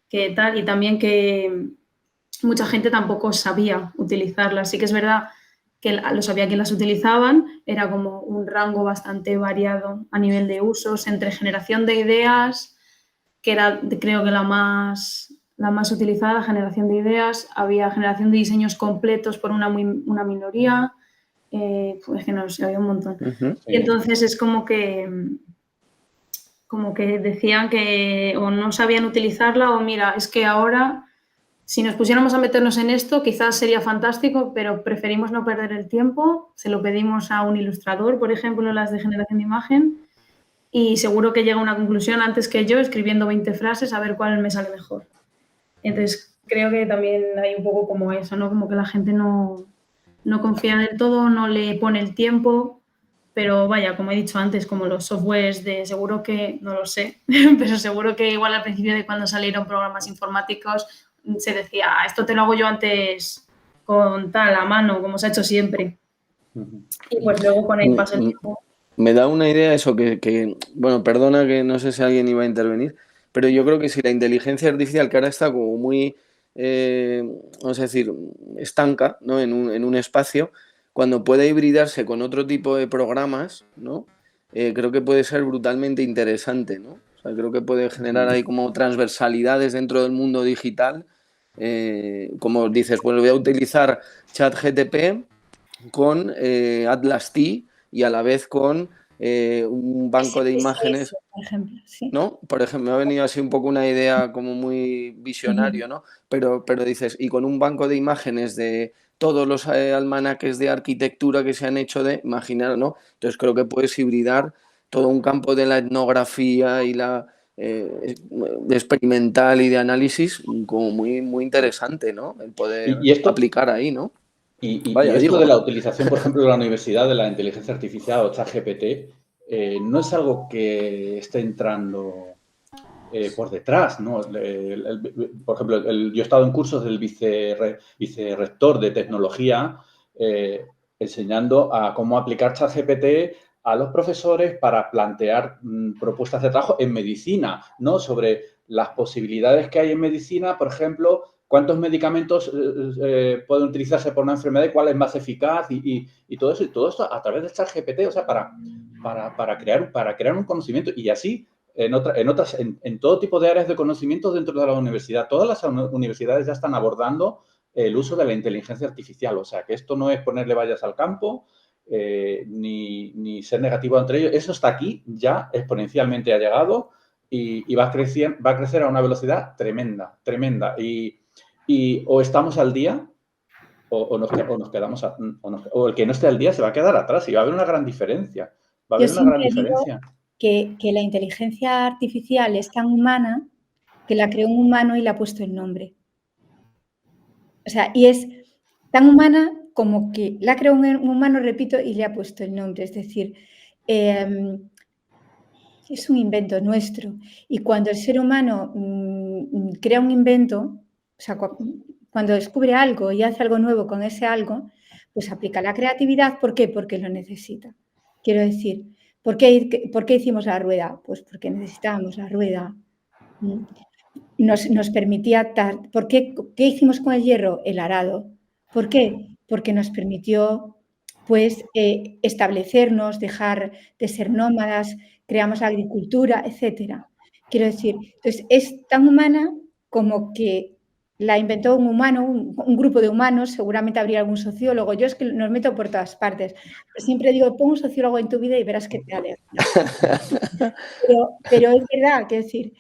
que tal, y también que mucha gente tampoco sabía utilizarlas. Sí que es verdad que lo sabía que las utilizaban, era como un rango bastante variado a nivel de usos, entre generación de ideas, que era creo que la más utilizada, generación de ideas, había generación de diseños completos por una minoría, pues que no sé, había un montón. Y entonces es como que decían que o no sabían utilizarla o mira, es que ahora si nos pusiéramos a meternos en esto, quizás sería fantástico, pero preferimos no perder el tiempo. Se lo pedimos a un ilustrador, por ejemplo, en las de generación de imagen, y seguro que llega a una conclusión antes que yo, escribiendo 20 frases, a ver cuál me sale mejor. Entonces, creo que también hay un poco como eso, ¿no? Como que la gente no confía del todo, no le pone el tiempo, pero vaya, como he dicho antes, como los softwares de seguro que, no lo sé, pero seguro que igual al principio de cuando salieron programas informáticos se decía, esto te lo hago yo antes con tal, a mano, como se ha hecho siempre. Y pues luego con el paso del tiempo. Me da una idea eso bueno, perdona que no sé si alguien iba a intervenir, pero yo creo que si la inteligencia artificial, que ahora está como muy, vamos a decir, estanca, ¿no? en un espacio, cuando puede hibridarse con otro tipo de programas, ¿no? Creo que puede ser brutalmente interesante, ¿no? O sea, creo que puede generar ahí como transversalidades dentro del mundo digital. Como dices, pues voy a utilizar ChatGPT con Atlas-T y a la vez con un banco de imágenes, por ejemplo, sí. ¿no? Por ejemplo, me ha venido así un poco una idea como muy visionario, ¿no? Pero dices, y con un banco de imágenes de todos los almanaques de arquitectura que se han hecho imaginar, ¿no? Entonces creo que puedes hibridar todo un campo de la etnografía y la de experimental y de análisis como muy, muy interesante, ¿no? El poder Y esto, aplicar ahí, ¿no? y Vaya, esto digo. de la utilización, por ejemplo, de la universidad de la inteligencia artificial o ChatGPT, no es algo que esté entrando por detrás, ¿no? Por ejemplo, yo he estado en cursos del vicerrector de tecnología enseñando a cómo aplicar ChatGPT a los profesores para plantear propuestas de trabajo en medicina, ¿no? Sobre las posibilidades que hay en medicina, por ejemplo, cuántos medicamentos pueden utilizarse por una enfermedad y cuál es más eficaz y todo eso. Y todo esto a través de ChatGPT, o sea, para crear un conocimiento y así en todo tipo de áreas de conocimiento dentro de la universidad. Todas las universidades ya están abordando el uso de la inteligencia artificial. O sea, que esto no es ponerle vallas al campo ni ser negativo entre ellos. Eso está aquí, ya exponencialmente ha llegado y va a crecer a una velocidad tremenda, tremenda. Y o estamos al día o nos quedamos, o el que no esté al día se va a quedar atrás y va a haber una gran diferencia. Va a Yo haber una gran siempre digo diferencia. que la inteligencia artificial es tan humana que la creó un humano y le ha puesto el nombre. O sea, y es tan humana como que la creó un humano, repito, y le ha puesto el nombre. Es decir, es un invento nuestro. Y cuando el ser humano crea un invento, o sea, cuando descubre algo y hace algo nuevo con ese algo, pues aplica la creatividad. ¿Por qué? Porque lo necesita. Quiero decir, ¿por qué hicimos la rueda? Pues porque necesitábamos la rueda. Nos permitía ¿qué hicimos con el hierro? El arado. ¿Por qué? Porque nos permitió pues establecernos, dejar de ser nómadas, creamos la agricultura, etcétera. Quiero decir, entonces es tan humana como que la inventó un humano, un grupo de humanos, seguramente habría algún sociólogo. Yo es que nos meto por todas partes. Siempre digo, pon un sociólogo en tu vida y verás que te alegra. Pero es verdad, quiero decir,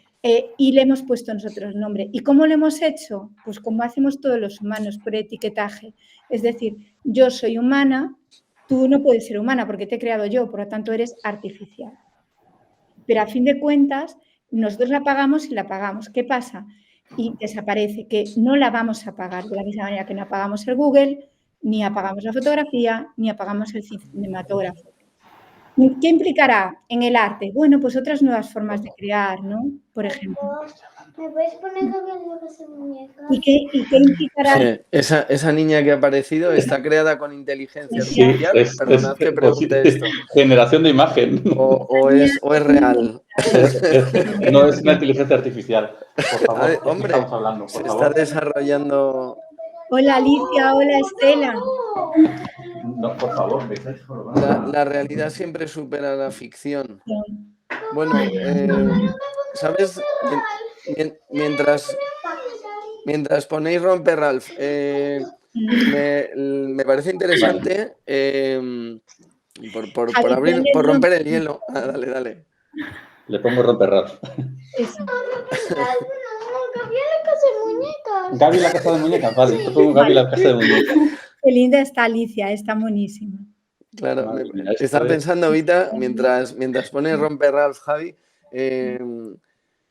y le hemos puesto nosotros el nombre. ¿Y cómo lo hemos hecho? Pues como hacemos todos los humanos, por etiquetaje. Es decir, yo soy humana, tú no puedes ser humana porque te he creado yo, por lo tanto eres artificial. Pero a fin de cuentas, nosotros la pagamos y la pagamos. ¿Qué pasa? Y desaparece, que no la vamos a pagar de la misma manera que no apagamos el Google, ni apagamos la fotografía, ni apagamos el cinematógrafo. ¿Qué implicará en el arte? Bueno, pues otras nuevas formas de crear, ¿no? Por ejemplo. ¿Me puedes poner Gabriel en la casa de muñecas? ¿Y qué implicará? Esa niña que ha aparecido está creada con inteligencia artificial. Perdonad que pregunte esto. Generación de imagen. ¿O es real? No es una inteligencia artificial. Por favor, Ay, hombre, estamos hablando, se por está favor. desarrollando. Hola Alicia, hola Estela. No, por favor, La realidad siempre supera la ficción. Bueno, ¿sabes? Mientras ponéis Romper Ralph, me parece interesante por romper el hielo. Dale. Le pongo Romper Ralph. Gaby en la casa de muñecas. Gaby en la casa de muñecas, vale. Te pongo Gaby en la casa de muñecas. Qué linda está Alicia, está monísima. Claro, Mía, estaba pensando ahorita, mientras pones Romper Ralph, Javi,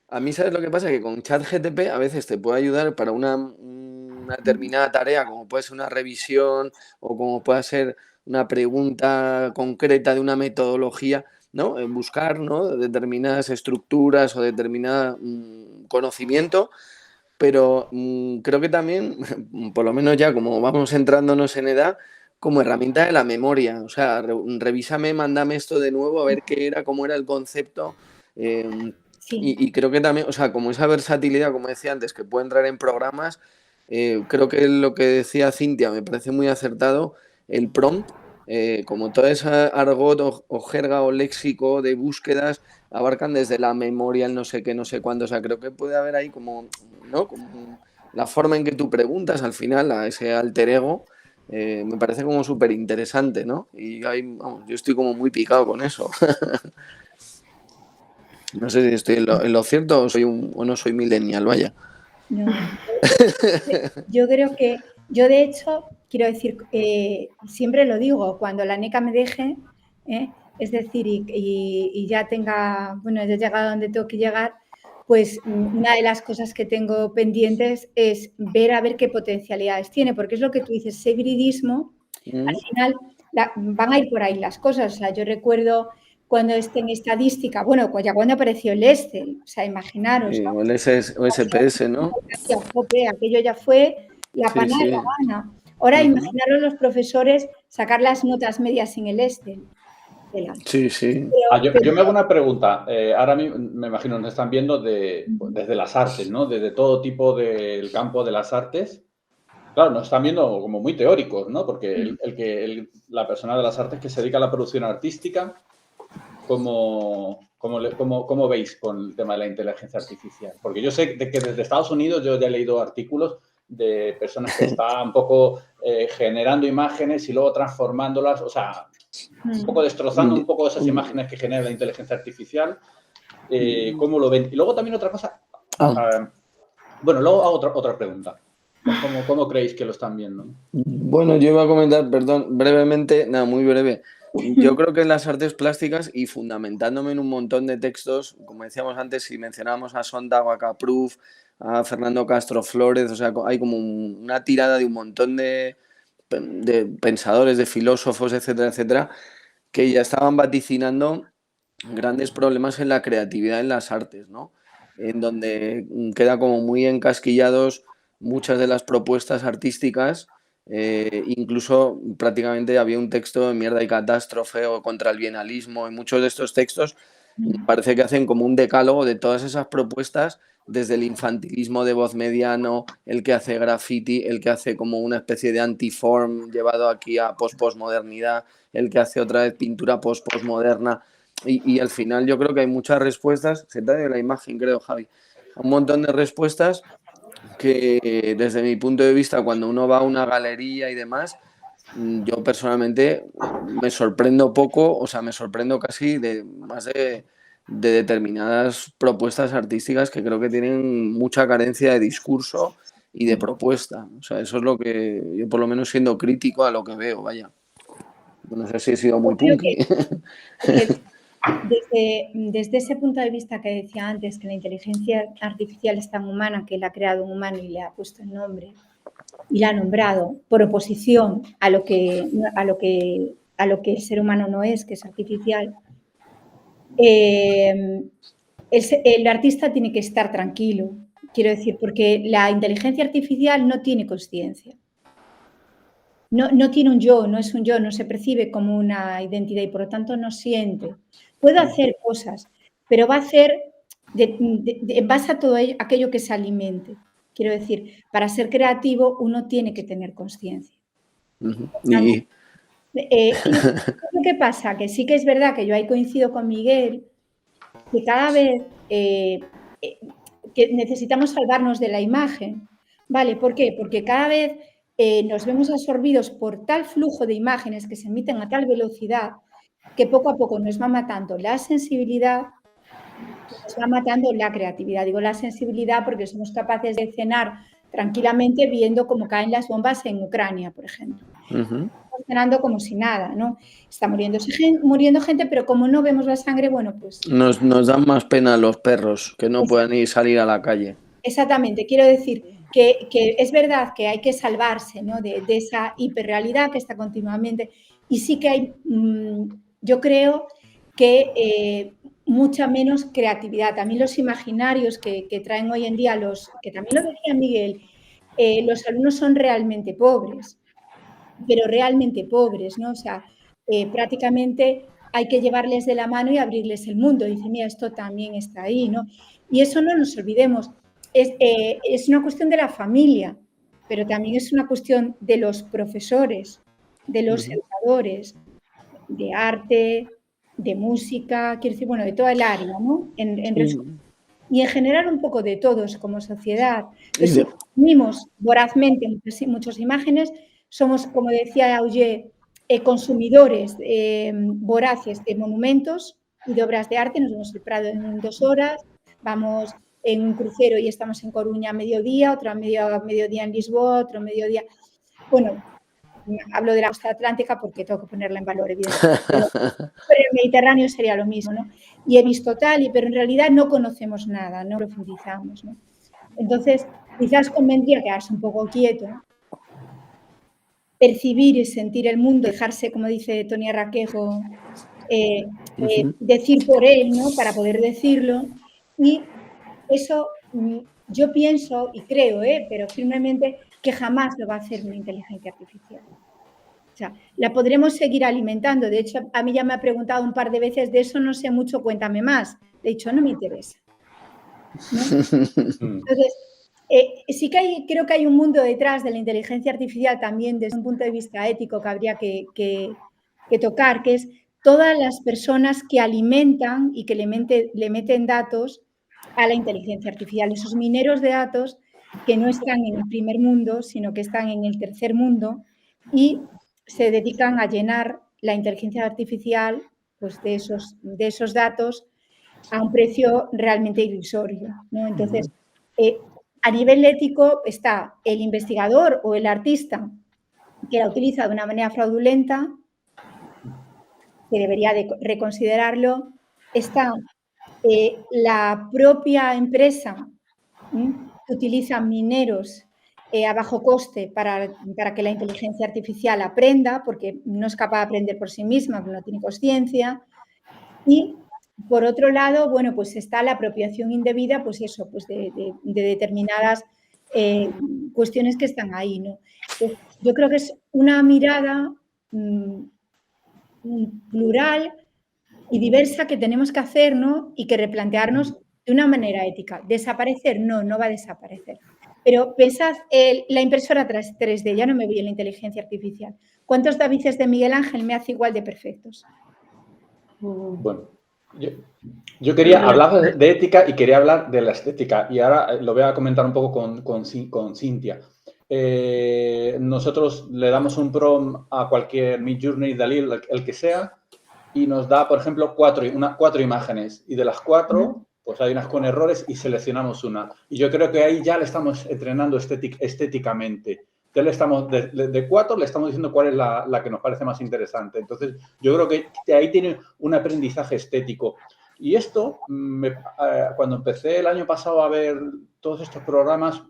a mí, ¿sabes lo que pasa? Que con ChatGPT a veces te puede ayudar para una determinada tarea, como puede ser una revisión o como puede ser una pregunta concreta de una metodología, ¿no? En buscar, ¿no? Determinadas estructuras o determinado conocimiento, pero creo que también, por lo menos ya como vamos entrándonos en edad, como herramienta de la memoria. O sea, revísame, mándame esto de nuevo, a ver qué era, cómo era el concepto. Sí. Y creo que también, o sea, como esa versatilidad, como decía antes, que puede entrar en programas, creo que lo que decía Cintia me parece muy acertado, el prompt, como toda esa argot o jerga o léxico de búsquedas, abarcan desde la memoria, el no sé qué, no sé cuándo. O sea, creo que puede haber ahí como, ¿no? Como la forma en que tú preguntas al final a ese alter ego, me parece como súper interesante, ¿no? Y vamos, yo estoy como muy picado con eso. No sé si estoy en lo cierto o no soy millennial, vaya. No, yo creo que, yo de hecho, quiero decir, siempre lo digo, cuando la NECA me deje, es decir, y ya tenga, bueno, ya he llegado donde tengo que llegar, pues una de las cosas que tengo pendientes es ver a ver qué potencialidades tiene, porque es lo que tú dices, ese hibridismo, al final van a ir por ahí las cosas. O sea, yo recuerdo cuando en estadística, bueno, pues ya cuando apareció el Excel, o sea, imaginaros, Sí, ¿no? o el SPS, ¿no? Aquello ya fue la Sí, pana de la sí. gana. Ahora imaginaros los profesores sacar las notas medias sin el Excel. Sí, sí. Yo me hago una pregunta. Ahora me imagino nos están viendo desde las artes, ¿no? Desde todo tipo del campo de las artes. Claro, nos están viendo como muy teóricos, ¿no? Porque la persona de las artes que se dedica a la producción artística, ¿cómo veis con el tema de la inteligencia artificial? Porque yo sé que desde Estados Unidos yo ya he leído artículos de personas que están un poco generando imágenes y luego transformándolas, o sea, un poco destrozando un poco esas imágenes que genera la inteligencia artificial. ¿Cómo lo ven? Y luego también otra cosa. Bueno, luego hago otra pregunta. ¿Cómo creéis que lo están viendo? Bueno, yo iba a comentar, perdón, brevemente, nada, muy breve. Yo creo que en las artes plásticas y fundamentándome en un montón de textos, como decíamos antes, si mencionábamos a Sontag, a Capruf, a Fernando Castro Flores, o sea, hay como una tirada de un montón de pensadores, de filósofos, etcétera, etcétera, que ya estaban vaticinando grandes problemas en la creatividad en las artes, ¿no? En donde queda como muy encasquillados muchas de las propuestas artísticas, incluso prácticamente había un texto de Mierda y Catástrofe o Contra el Bienalismo, y muchos de estos textos parece que hacen como un decálogo de todas esas propuestas, desde el infantilismo de voz mediano, el que hace graffiti, el que hace como una especie de antiform llevado aquí a postmodernidad, el que hace otra vez pintura postmoderna. Y al final yo creo que hay muchas respuestas, se te ha ido la imagen creo, Javi, un montón de respuestas que desde mi punto de vista cuando uno va a una galería y demás, yo personalmente me sorprendo poco, o sea, me sorprendo casi de determinadas propuestas artísticas que creo que tienen mucha carencia de discurso y de propuesta. O sea, eso es lo que yo por lo menos siendo crítico a lo que veo, vaya. No sé si he sido muy Creo punky. que desde ese punto de vista que decía antes, que la inteligencia artificial es tan humana que la ha creado un humano y le ha puesto el nombre y la ha nombrado por oposición a lo que el ser humano no es, que es artificial, el artista tiene que estar tranquilo, quiero decir, porque la inteligencia artificial no tiene consciencia. No tiene un yo, no es un yo, no se percibe como una identidad y por lo tanto no siente. Puede hacer cosas, pero va a hacer en base a todo aquello que se alimente. Quiero decir, para ser creativo uno tiene que tener consciencia. Y ¿Qué pasa? Que sí que es verdad que yo ahí coincido con Miguel, que cada vez que necesitamos salvarnos de la imagen. ¿Vale? ¿Por qué? Porque cada vez nos vemos absorbidos por tal flujo de imágenes que se emiten a tal velocidad que poco a poco nos va matando la sensibilidad, nos va matando la creatividad. Digo la sensibilidad porque somos capaces de cenar tranquilamente viendo cómo caen las bombas en Ucrania, por ejemplo. Estamos cenando como si nada, ¿no? Está muriendo gente, pero como no vemos la sangre, bueno, pues... Nos dan más pena los perros que no puedan ni salir a la calle. Exactamente, quiero decir que es verdad que hay que salvarse, ¿no? de esa hiperrealidad que está continuamente y sí que hay, yo creo que mucha menos creatividad. También los imaginarios que traen hoy en día, que también lo decía Miguel, los alumnos son realmente pobres, pero realmente pobres, ¿no? O sea, prácticamente hay que llevarles de la mano y abrirles el mundo. Dice, mira, esto también está ahí, ¿no? Y eso no nos olvidemos. Es una cuestión de la familia, pero también es una cuestión de los profesores, de los educadores, de arte, de música, quiero decir, bueno, de toda el área, ¿no? Y en general un poco de todos como sociedad. Pues si consumimos vorazmente muchas imágenes, somos, como decía Auger, consumidores voraces de monumentos y de obras de arte. Nos vemos el Prado en 2 horas, vamos en un crucero y estamos en Coruña a mediodía, otro a mediodía en Lisboa, otro mediodía. Bueno, hablo de la costa atlántica porque tengo que ponerla en valor, evidentemente. Pero el Mediterráneo sería lo mismo, ¿no? Y he visto tal, pero en realidad no conocemos nada, no profundizamos, ¿no? Entonces, quizás convendría quedarse un poco quieto, percibir y sentir el mundo, dejarse, como dice Tony Raquejo, decir por él, ¿no? Para poder decirlo. Y eso yo pienso y creo, pero firmemente, que jamás lo va a hacer una inteligencia artificial. O sea, la podremos seguir alimentando. De hecho, a mí ya me ha preguntado un par de veces, de eso no sé mucho, cuéntame más. Le he dicho, no me interesa, ¿no? Entonces, sí que creo que hay un mundo detrás de la inteligencia artificial también desde un punto de vista ético que habría que tocar, que es todas las personas que alimentan y que le meten datos a la inteligencia artificial, esos mineros de datos que no están en el primer mundo, sino que están en el tercer mundo y se dedican a llenar la inteligencia artificial pues, de esos datos a un precio realmente irrisorio, ¿no? Entonces, a nivel ético está el investigador o el artista que la utiliza de una manera fraudulenta, que debería de reconsiderarlo. Está la propia empresa que utiliza mineros a bajo coste para que la inteligencia artificial aprenda, porque no es capaz de aprender por sí misma, no tiene conciencia. Y, por otro lado, bueno, pues está la apropiación indebida, pues eso, pues de determinadas cuestiones que están ahí, ¿no? Pues yo creo que es una mirada plural y diversa que tenemos que hacer, ¿no? Y que replantearnos de una manera ética. ¿Desaparecer? No, no va a desaparecer. Pero pensad, la impresora 3D, ya no me voy en la inteligencia artificial. ¿Cuántos Davides de Miguel Ángel me hace igual de perfectos? Bueno, yo quería hablar de ética y quería hablar de la estética. Y ahora lo voy a comentar un poco con Cintia. Nosotros le damos un prompt a cualquier Midjourney, Dalí, el que sea, y nos da, por ejemplo, cuatro imágenes. Y de las 4, pues hay unas con errores y seleccionamos una. Y yo creo que ahí ya le estamos entrenando estéticamente. Entonces, le estamos, de 4 le estamos diciendo cuál es la que nos parece más interesante. Entonces, yo creo que ahí tiene un aprendizaje estético. Y esto, cuando empecé el año pasado a ver todos estos programas,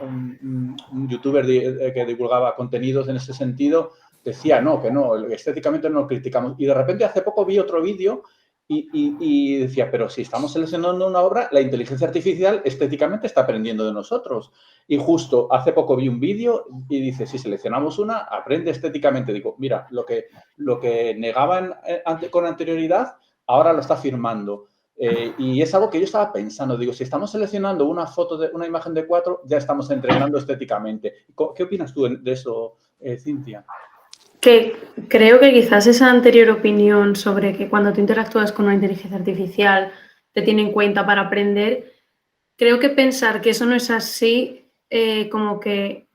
un youtuber que divulgaba contenidos en ese sentido decía que no, estéticamente no lo criticamos. Y de repente hace poco vi otro vídeo y decía, pero si estamos seleccionando una obra, la inteligencia artificial estéticamente está aprendiendo de nosotros. Y justo hace poco vi un vídeo y dice, si seleccionamos una, aprende estéticamente. Digo, mira, lo que negaban con anterioridad, ahora lo está afirmando. Y es algo que yo estaba pensando. Digo, si estamos seleccionando una imagen de 4, ya estamos entrenando estéticamente. ¿Qué opinas tú de eso, Cintia? Que creo que quizás esa anterior opinión sobre que cuando tú interactúas con una inteligencia artificial te tiene en cuenta para aprender, creo que pensar que eso no es así, como que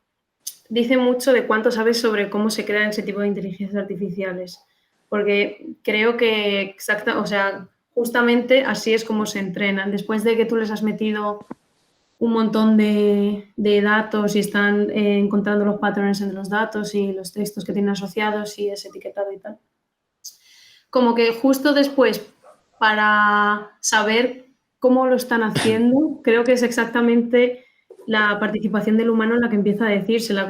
dice mucho de cuánto sabes sobre cómo se crean ese tipo de inteligencias artificiales. Porque creo que justamente así es como se entrenan. Después de que tú les has metido un montón de datos y están encontrando los patrones entre los datos y los textos que tienen asociados y ese etiquetado y tal. Como que justo después, para saber cómo lo están haciendo, creo que es exactamente la participación del humano en la que empieza a decírsela.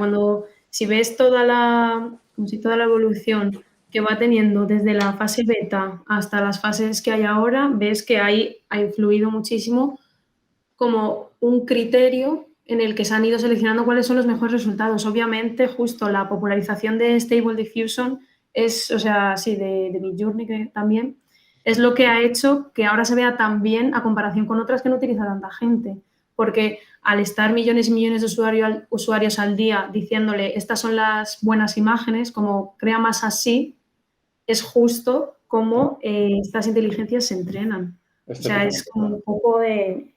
Si ves toda la evolución que va teniendo desde la fase beta hasta las fases que hay ahora, ves que ahí ha influido muchísimo como un criterio en el que se han ido seleccionando cuáles son los mejores resultados. Obviamente, justo la popularización de Stable Diffusion de Midjourney también, es lo que ha hecho que ahora se vea tan bien a comparación con otras que no utiliza tanta gente. Porque al estar millones y millones de usuarios al día diciéndole estas son las buenas imágenes, como crea más así, es justo como estas inteligencias se entrenan. O sea, es como un poco de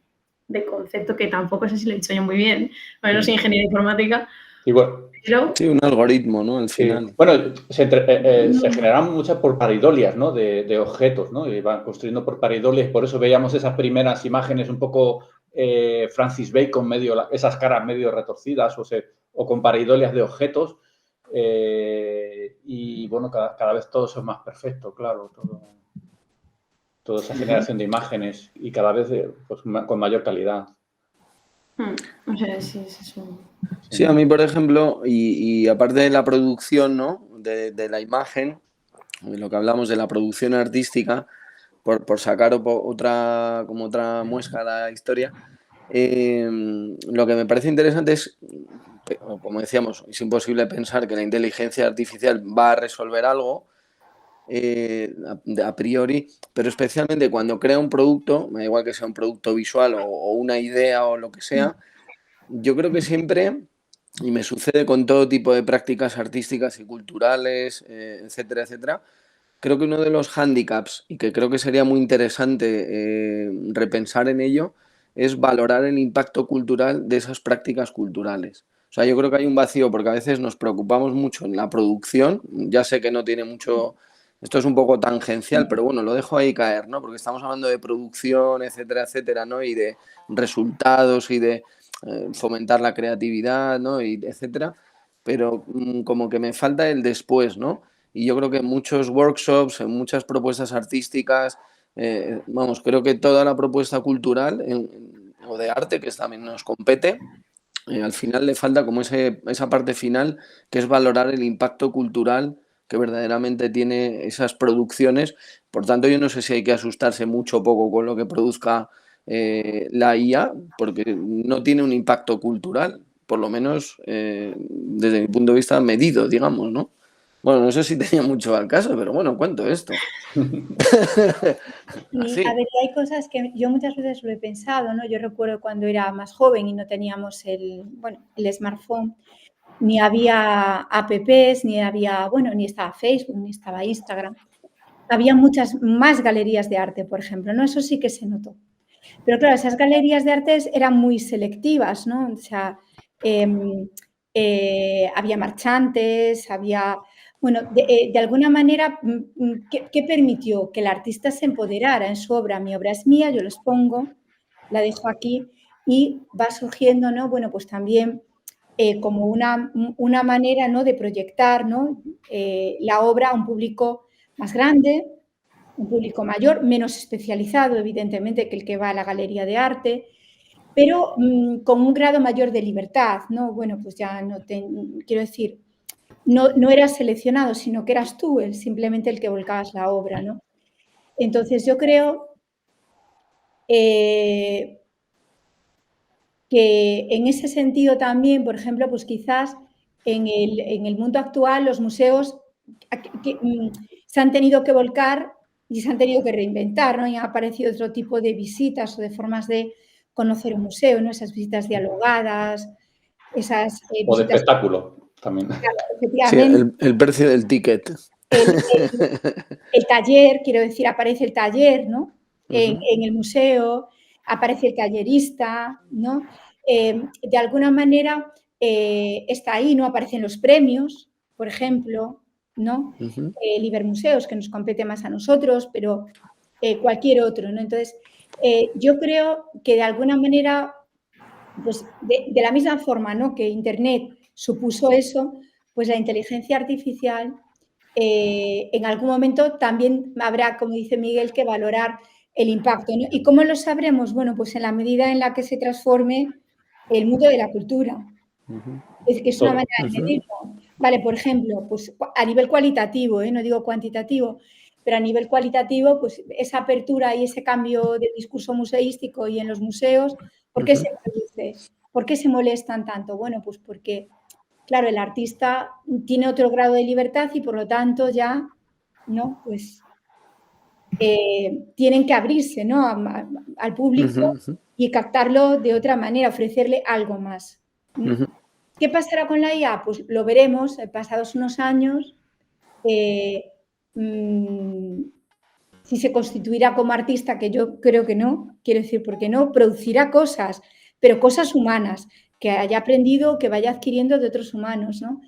concepto que tampoco sé si lo he dicho yo muy bien, bueno, no soy ingeniera informática, Igual. pero... Sí, un algoritmo, ¿no? Al final. Sí. Bueno, se generan muchas por pareidolias, ¿no? De objetos, ¿no? Y van construyendo por pareidolias. Por eso veíamos esas primeras imágenes un poco Francis Bacon, esas caras medio retorcidas o con pareidolias de objetos. Y bueno, cada vez todo eso es más perfecto, claro. Toda esa generación de imágenes y cada vez pues, con mayor calidad. O sea, sí, es eso. Sí, a mí, por ejemplo, y aparte de la producción, ¿no? De la imagen, de lo que hablamos de la producción artística, por sacar otra muesca a la historia, lo que me parece interesante es, como decíamos, es imposible pensar que la inteligencia artificial va a resolver algo a priori, pero especialmente cuando crea un producto, me da igual que sea un producto visual o una idea o lo que sea, yo creo que siempre, y me sucede con todo tipo de prácticas artísticas y culturales, etcétera, etcétera, creo que uno de los hándicaps, y que creo que sería muy interesante repensar en ello, es valorar el impacto cultural de esas prácticas culturales. O sea, yo creo que hay un vacío porque a veces nos preocupamos mucho en la producción. Ya sé que no tiene mucho... Esto es un poco tangencial, pero bueno, lo dejo ahí caer, ¿no? Porque estamos hablando de producción, etcétera, etcétera, ¿no? Y de resultados y de fomentar la creatividad, ¿no? Y etcétera. Pero como que me falta el después, ¿no? Y yo creo que en muchos workshops, en muchas propuestas artísticas, vamos, creo que toda la propuesta cultural o de arte, que también nos compete, al final le falta como esa parte final, que es valorar el impacto cultural que verdaderamente tiene esas producciones. Por tanto, yo no sé si hay que asustarse mucho o poco con lo que produzca la IA, porque no tiene un impacto cultural, por lo menos desde mi punto de vista medido, digamos, ¿no? Bueno, no sé si tenía mucho al caso, pero bueno, cuento esto. Y, a ver, hay cosas que yo muchas veces lo he pensado, ¿no? Yo recuerdo cuando era más joven y no teníamos el smartphone, ni había apps, ni estaba Facebook, ni estaba Instagram. Había muchas más galerías de arte, por ejemplo, ¿no? Eso sí que se notó. Pero claro, esas galerías de arte eran muy selectivas, ¿no? O sea, había marchantes, bueno, de alguna manera, ¿qué permitió? Que el artista se empoderara en su obra. Mi obra es mía, yo la expongo, la dejo aquí y va surgiendo, ¿no? Bueno, pues también como una manera, ¿no? De proyectar, ¿no? La obra a un público más grande, un público mayor, menos especializado, evidentemente, que el que va a la galería de arte, pero con un grado mayor de libertad, ¿no? Bueno, pues ya quiero decir, no eras seleccionado, sino que eras tú simplemente el que volcabas la obra, ¿no? Entonces, yo creo que en ese sentido también, por ejemplo, pues quizás en el mundo actual los museos se han tenido que volcar y se han tenido que reinventar, ¿no? Y han aparecido otro tipo de visitas o de formas de conocer un museo, ¿no? Esas visitas dialogadas, esas O de visitas... espectáculo también. Claro, Sí, efectivamente. el precio del ticket. El taller, quiero decir, aparece el taller, ¿no? En el museo, aparece el tallerista, ¿no? De alguna manera está ahí, ¿no? Aparecen los premios, por ejemplo, ¿no? El Ibermuseos, que nos compete más a nosotros, pero cualquier otro, ¿no? Entonces, yo creo que de alguna manera, pues de la misma forma, ¿no? Que Internet supuso eso, pues la inteligencia artificial en algún momento también habrá, como dice Miguel, que valorar el impacto, ¿no? ¿Y cómo lo sabremos? Bueno, pues en la medida en la que se transforme el mundo de la cultura. Es que es una manera de medirlo. Vale, por ejemplo, pues a nivel cualitativo, no digo cuantitativo, pero a nivel cualitativo, pues esa apertura y ese cambio de discurso museístico y en los museos, ¿por qué se produce? ¿Por qué se molestan tanto? Bueno, pues porque claro, el artista tiene otro grado de libertad y por lo tanto ya, ¿no? Pues tienen que abrirse, ¿no? Al público y captarlo de otra manera, ofrecerle algo más. ¿Qué pasará con la IA? Pues lo veremos pasados unos años. Si se constituirá como artista, que yo creo que no, quiero decir, ¿por qué no? Producirá cosas, pero cosas humanas, que haya aprendido, que vaya adquiriendo de otros humanos, ¿no?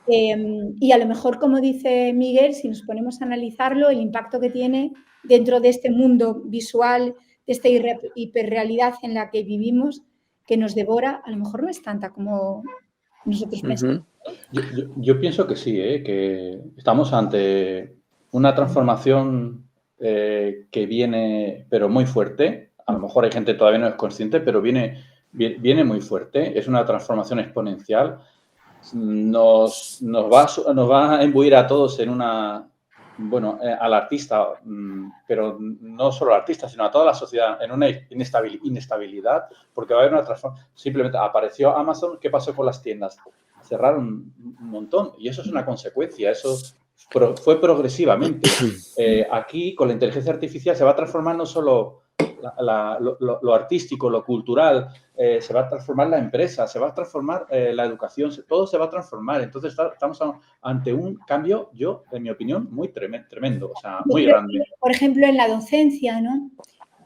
Y a lo mejor, como dice Miguel, si nos ponemos a analizarlo, el impacto que tiene dentro de este mundo visual, de esta hiperrealidad en la que vivimos, que nos devora, a lo mejor no es tanta como nosotros pensamos. Yo pienso que sí, que estamos ante una transformación que viene, pero muy fuerte. A lo mejor hay gente que todavía no es consciente, pero viene muy fuerte. Es una transformación exponencial. Nos va a imbuir a todos en una, bueno, al artista, pero no solo al artista, sino a toda la sociedad en una inestabilidad, porque va a haber una transformación. Simplemente apareció Amazon, ¿qué pasó con las tiendas? Cerraron un montón y eso es una consecuencia, eso fue progresivamente. Aquí, con la inteligencia artificial, se va a transformar no solo lo artístico, lo cultural, se va a transformar la empresa, se va a transformar la educación, todo se va a transformar. Entonces, estamos ante un cambio, en mi opinión, muy tremendo, o sea, muy grande. Por ejemplo, en la docencia, ¿no?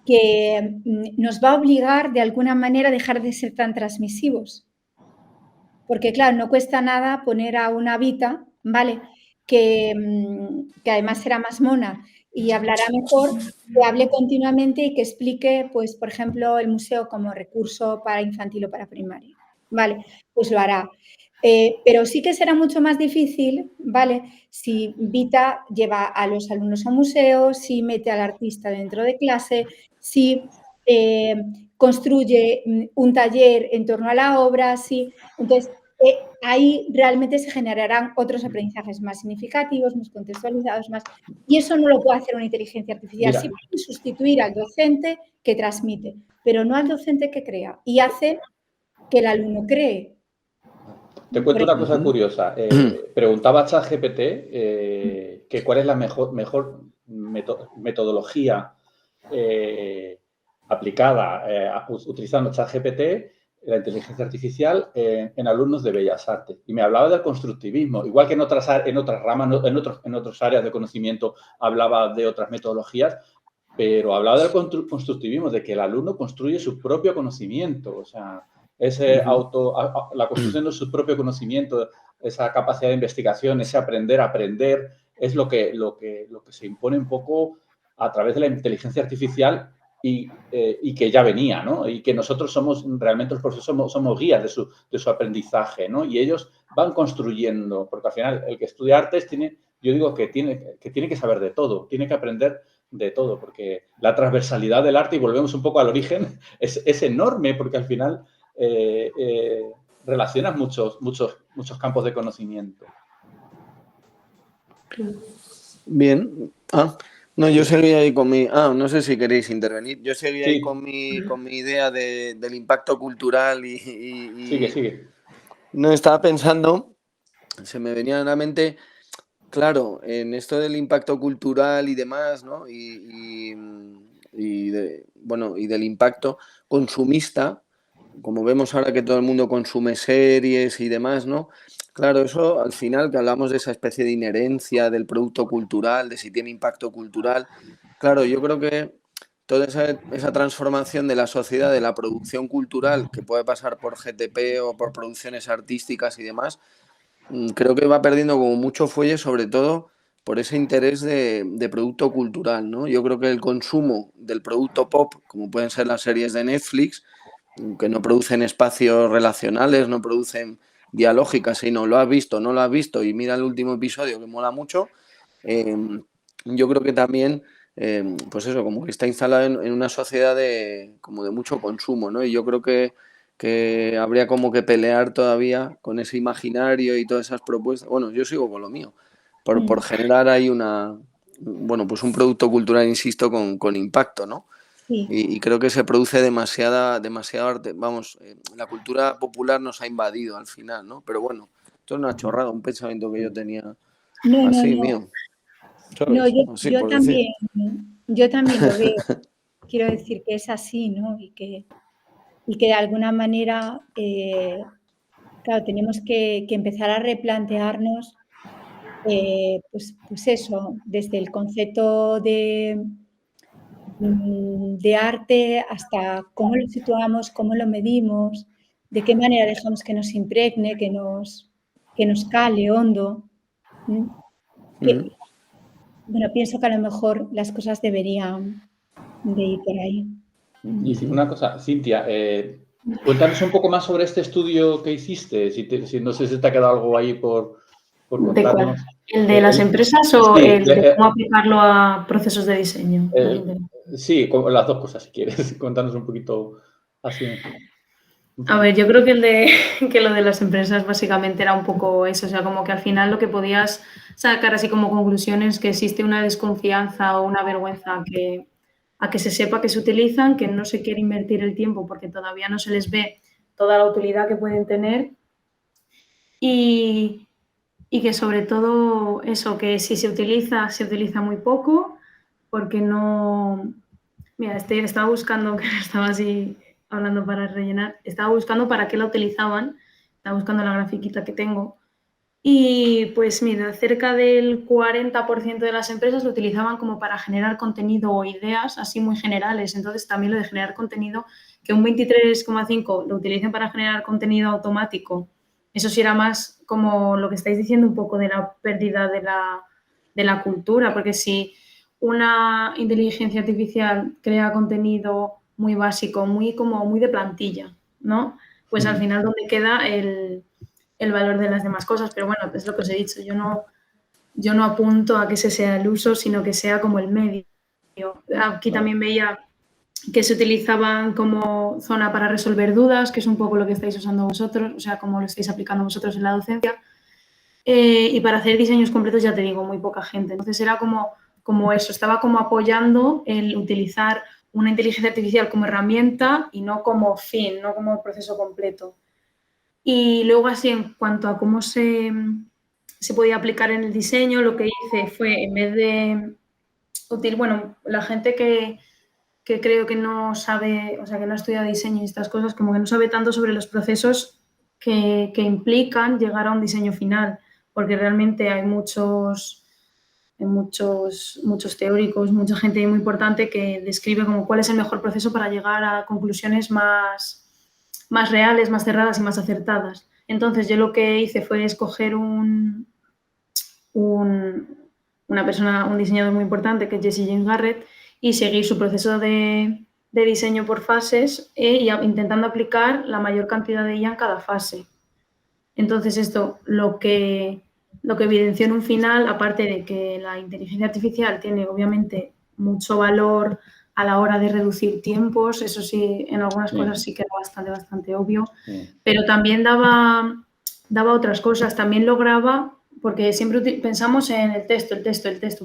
Que nos va a obligar, de alguna manera, a dejar de ser tan transmisivos. Porque, claro, no cuesta nada poner a una Vita, ¿vale? Que además será más mona y hablará mejor, que hable continuamente y que explique, pues, por ejemplo, el museo como recurso para infantil o para primaria, ¿vale? Pues lo hará. Pero sí que será mucho más difícil, ¿vale? Si Vita lleva a los alumnos a museos, si mete al artista dentro de clase, si construye un taller en torno a la obra, si... Entonces, ahí realmente se generarán otros aprendizajes más significativos, más contextualizados, más... Y eso no lo puede hacer una inteligencia artificial. Sí puede sustituir al docente que transmite, pero no al docente que crea. Y hace que el alumno cree. Te cuento una cosa curiosa. Preguntaba a ChatGPT que cuál es la mejor metodología aplicada utilizando ChatGPT, la inteligencia artificial, en alumnos de Bellas Artes. Y me hablaba del constructivismo, igual que en otras ramas, en otras áreas de conocimiento hablaba de otras metodologías, pero hablaba del constructivismo, de que el alumno construye su propio conocimiento, o sea, la construcción de su propio conocimiento, esa capacidad de investigación, ese aprender, es lo que se impone un poco a través de la inteligencia artificial y que ya venía, ¿no? Y que nosotros realmente los profesores somos guías de su aprendizaje, ¿no? Y ellos van construyendo, porque al final el que estudia artes yo digo que tiene que saber de todo, tiene que aprender de todo, porque la transversalidad del arte, y volvemos un poco al origen, es enorme, porque al final relacionas muchos campos de conocimiento. Bien. No, yo seguía ahí con mi... no sé si queréis intervenir. Yo seguía ahí con mi idea del impacto cultural y... Sigue. No, estaba pensando, se me venía a la mente, claro, en esto del impacto cultural y demás, ¿no? Y del impacto consumista, como vemos ahora que todo el mundo consume series y demás, ¿no? Claro, eso al final que hablamos de esa especie de inherencia del producto cultural, de si tiene impacto cultural, claro, yo creo que toda esa transformación de la sociedad, de la producción cultural, que puede pasar por GTP o por producciones artísticas y demás, creo que va perdiendo como mucho fuelle, sobre todo por ese interés de producto cultural, ¿no? Yo creo que el consumo del producto pop, como pueden ser las series de Netflix, que no producen espacios relacionales, no producen dialógicas, sino lo has visto, no lo has visto y mira el último episodio que mola mucho, yo creo que también, pues eso, como que está instalado en una sociedad como de mucho consumo, ¿no? Y yo creo que habría como que pelear todavía con ese imaginario y todas esas propuestas. Bueno, yo sigo con lo mío, por generar ahí pues un producto cultural, insisto, con impacto, ¿no? Sí. Y creo que se produce demasiado arte. Vamos, la cultura popular nos ha invadido al final, ¿no? Pero bueno, esto es una chorrada, un pensamiento que yo tenía mío. No, yo también lo veo. quiero decir que es así, ¿no? Y que de alguna manera, claro, tenemos que empezar a replantearnos, pues eso, desde el concepto de arte hasta cómo lo situamos, cómo lo medimos, de qué manera dejamos que nos impregne, que nos cale hondo. Que, bueno, pienso que a lo mejor las cosas deberían de ir por ahí. Y una cosa, Cintia, cuéntanos un poco más sobre este estudio que hiciste, si no sé si te ha quedado algo ahí por ¿De cuál? contarnos. ¿El de las empresas o sí, el de cómo aplicarlo a procesos de diseño? Sí, las dos cosas, si quieres. Cuéntanos un poquito así. A ver, yo creo que lo de las empresas básicamente era un poco eso, o sea, como que al final lo que podías sacar así como conclusión es que existe una desconfianza o una vergüenza a que se sepa que se utilizan, que no se quiere invertir el tiempo porque todavía no se les ve toda la utilidad que pueden tener y que sobre todo eso, que si se utiliza muy poco porque no... Mira, estaba buscando, que estaba así hablando para rellenar, estaba buscando para qué la utilizaban, estaba buscando la grafiquita que tengo. Y pues mira, cerca del 40% de las empresas lo utilizaban como para generar contenido o ideas así muy generales. Entonces también lo de generar contenido, que un 23,5% lo utilicen para generar contenido automático. Eso sí era más como lo que estáis diciendo un poco de la pérdida de la cultura, porque si una inteligencia artificial crea contenido muy básico, muy de plantilla, ¿no? Pues al final, ¿dónde queda el valor de las demás cosas? Pero bueno, es lo que os he dicho, yo no apunto a que ese sea el uso, sino que sea como el medio. Aquí también veía que se utilizaban como zona para resolver dudas, que es un poco lo que estáis usando vosotros, o sea, como lo estáis aplicando vosotros en la docencia. Y para hacer diseños completos, ya te digo, muy poca gente. Entonces era como eso, estaba como apoyando el utilizar una inteligencia artificial como herramienta y no como fin, no como proceso completo. Y luego así, en cuanto a cómo se podía aplicar en el diseño, lo que hice fue, en vez de bueno, la gente que creo que no sabe, o sea, que no ha estudiado diseño y estas cosas, como que no sabe tanto sobre los procesos que implican llegar a un diseño final, porque realmente hay muchos teóricos, mucha gente muy importante que describe como cuál es el mejor proceso para llegar a conclusiones más reales, más cerradas y más acertadas. Entonces yo lo que hice fue escoger una persona, un diseñador muy importante que es Jessie Jane Garrett y seguir su proceso de diseño por fases y intentando aplicar la mayor cantidad de ella en cada fase. Entonces esto lo que evidenció en un final, aparte de que la inteligencia artificial tiene obviamente mucho valor a la hora de reducir tiempos, eso sí, en algunas cosas sí que era bastante obvio, pero también daba otras cosas, también lograba, porque siempre pensamos en el texto,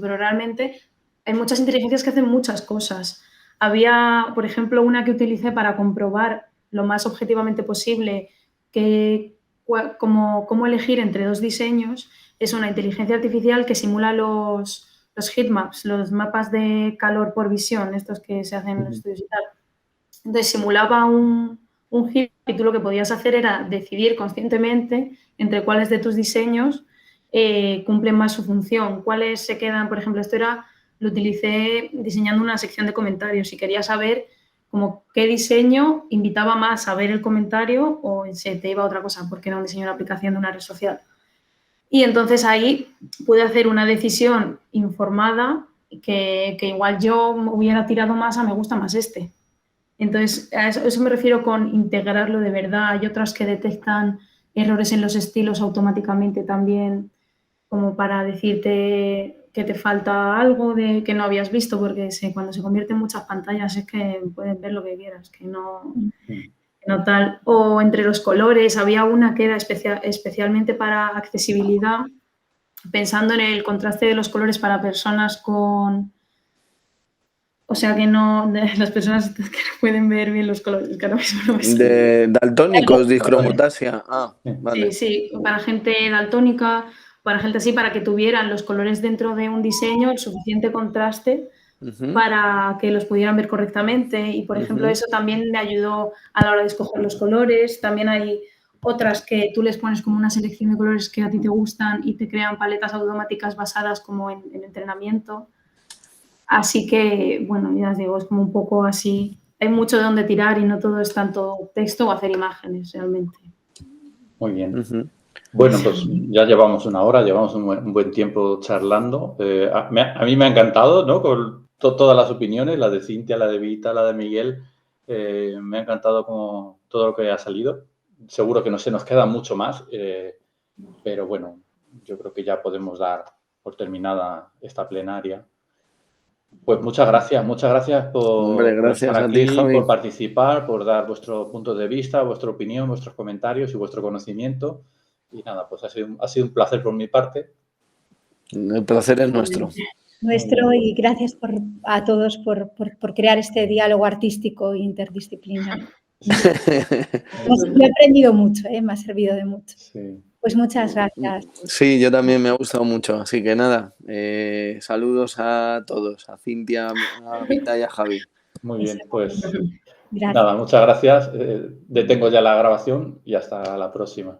pero realmente hay muchas inteligencias que hacen muchas cosas. Había, por ejemplo, una que utilicé para comprobar lo más objetivamente posible cómo elegir entre dos diseños. Es una inteligencia artificial que simula los heatmaps, los mapas de calor por visión, estos que se hacen en los estudios y tal. Entonces simulaba un heat y tú lo que podías hacer era decidir conscientemente entre cuáles de tus diseños cumplen más su función, cuáles se quedan. Por ejemplo, lo utilicé diseñando una sección de comentarios y quería saber como qué diseño invitaba más a ver el comentario o se te iba a otra cosa porque era un diseño de aplicación de una red social. Y entonces ahí pude hacer una decisión informada que igual yo hubiera tirado más a me gusta más este. Entonces, a eso me refiero con integrarlo de verdad. Hay otras que detectan errores en los estilos automáticamente también, como para decirte que te falta algo de que no habías visto, porque cuando se convierte en muchas pantallas es que puedes ver lo que quieras, que no tal. O entre los colores, había una que era especialmente para accesibilidad, pensando en el contraste de los colores para personas con... O sea, que no, las personas que no pueden ver bien los colores, que ahora mismo no me sale. De daltónicos, discromotasia. Vale. Sí, para gente daltónica, para gente así, para que tuvieran los colores dentro de un diseño, el suficiente contraste para que los pudieran ver correctamente y, por ejemplo, eso también me ayudó a la hora de escoger los colores. También hay otras que tú les pones como una selección de colores que a ti te gustan y te crean paletas automáticas basadas como en entrenamiento. Así que, bueno, ya os digo, es como un poco así. Hay mucho de dónde tirar y no todo es tanto texto o hacer imágenes realmente. Muy bien. Bueno, pues ya llevamos una hora, llevamos un buen tiempo charlando. A mí me ha encantado, ¿no? Con todas las opiniones, la de Cintia, la de Vita, la de Miguel. Me ha encantado como todo lo que ha salido. Seguro que no se nos queda mucho más, pero bueno, yo creo que ya podemos dar por terminada esta plenaria. Pues muchas gracias por Gracias estar a ti, aquí, Javi. por participar, por dar vuestro punto de vista, vuestra opinión, vuestros comentarios y vuestro conocimiento. Y nada, pues ha sido un placer por mi parte. El placer es nuestro. Y gracias a todos por crear este diálogo artístico e interdisciplinar. Yo he aprendido mucho, me ha servido de mucho. Sí. Pues muchas gracias. Sí, yo también me ha gustado mucho. Así que nada, saludos a todos, a Cintia, a Vita y a Javi. Muy bien, pues Gracias. nada, muchas gracias. Detengo ya la grabación y hasta la próxima.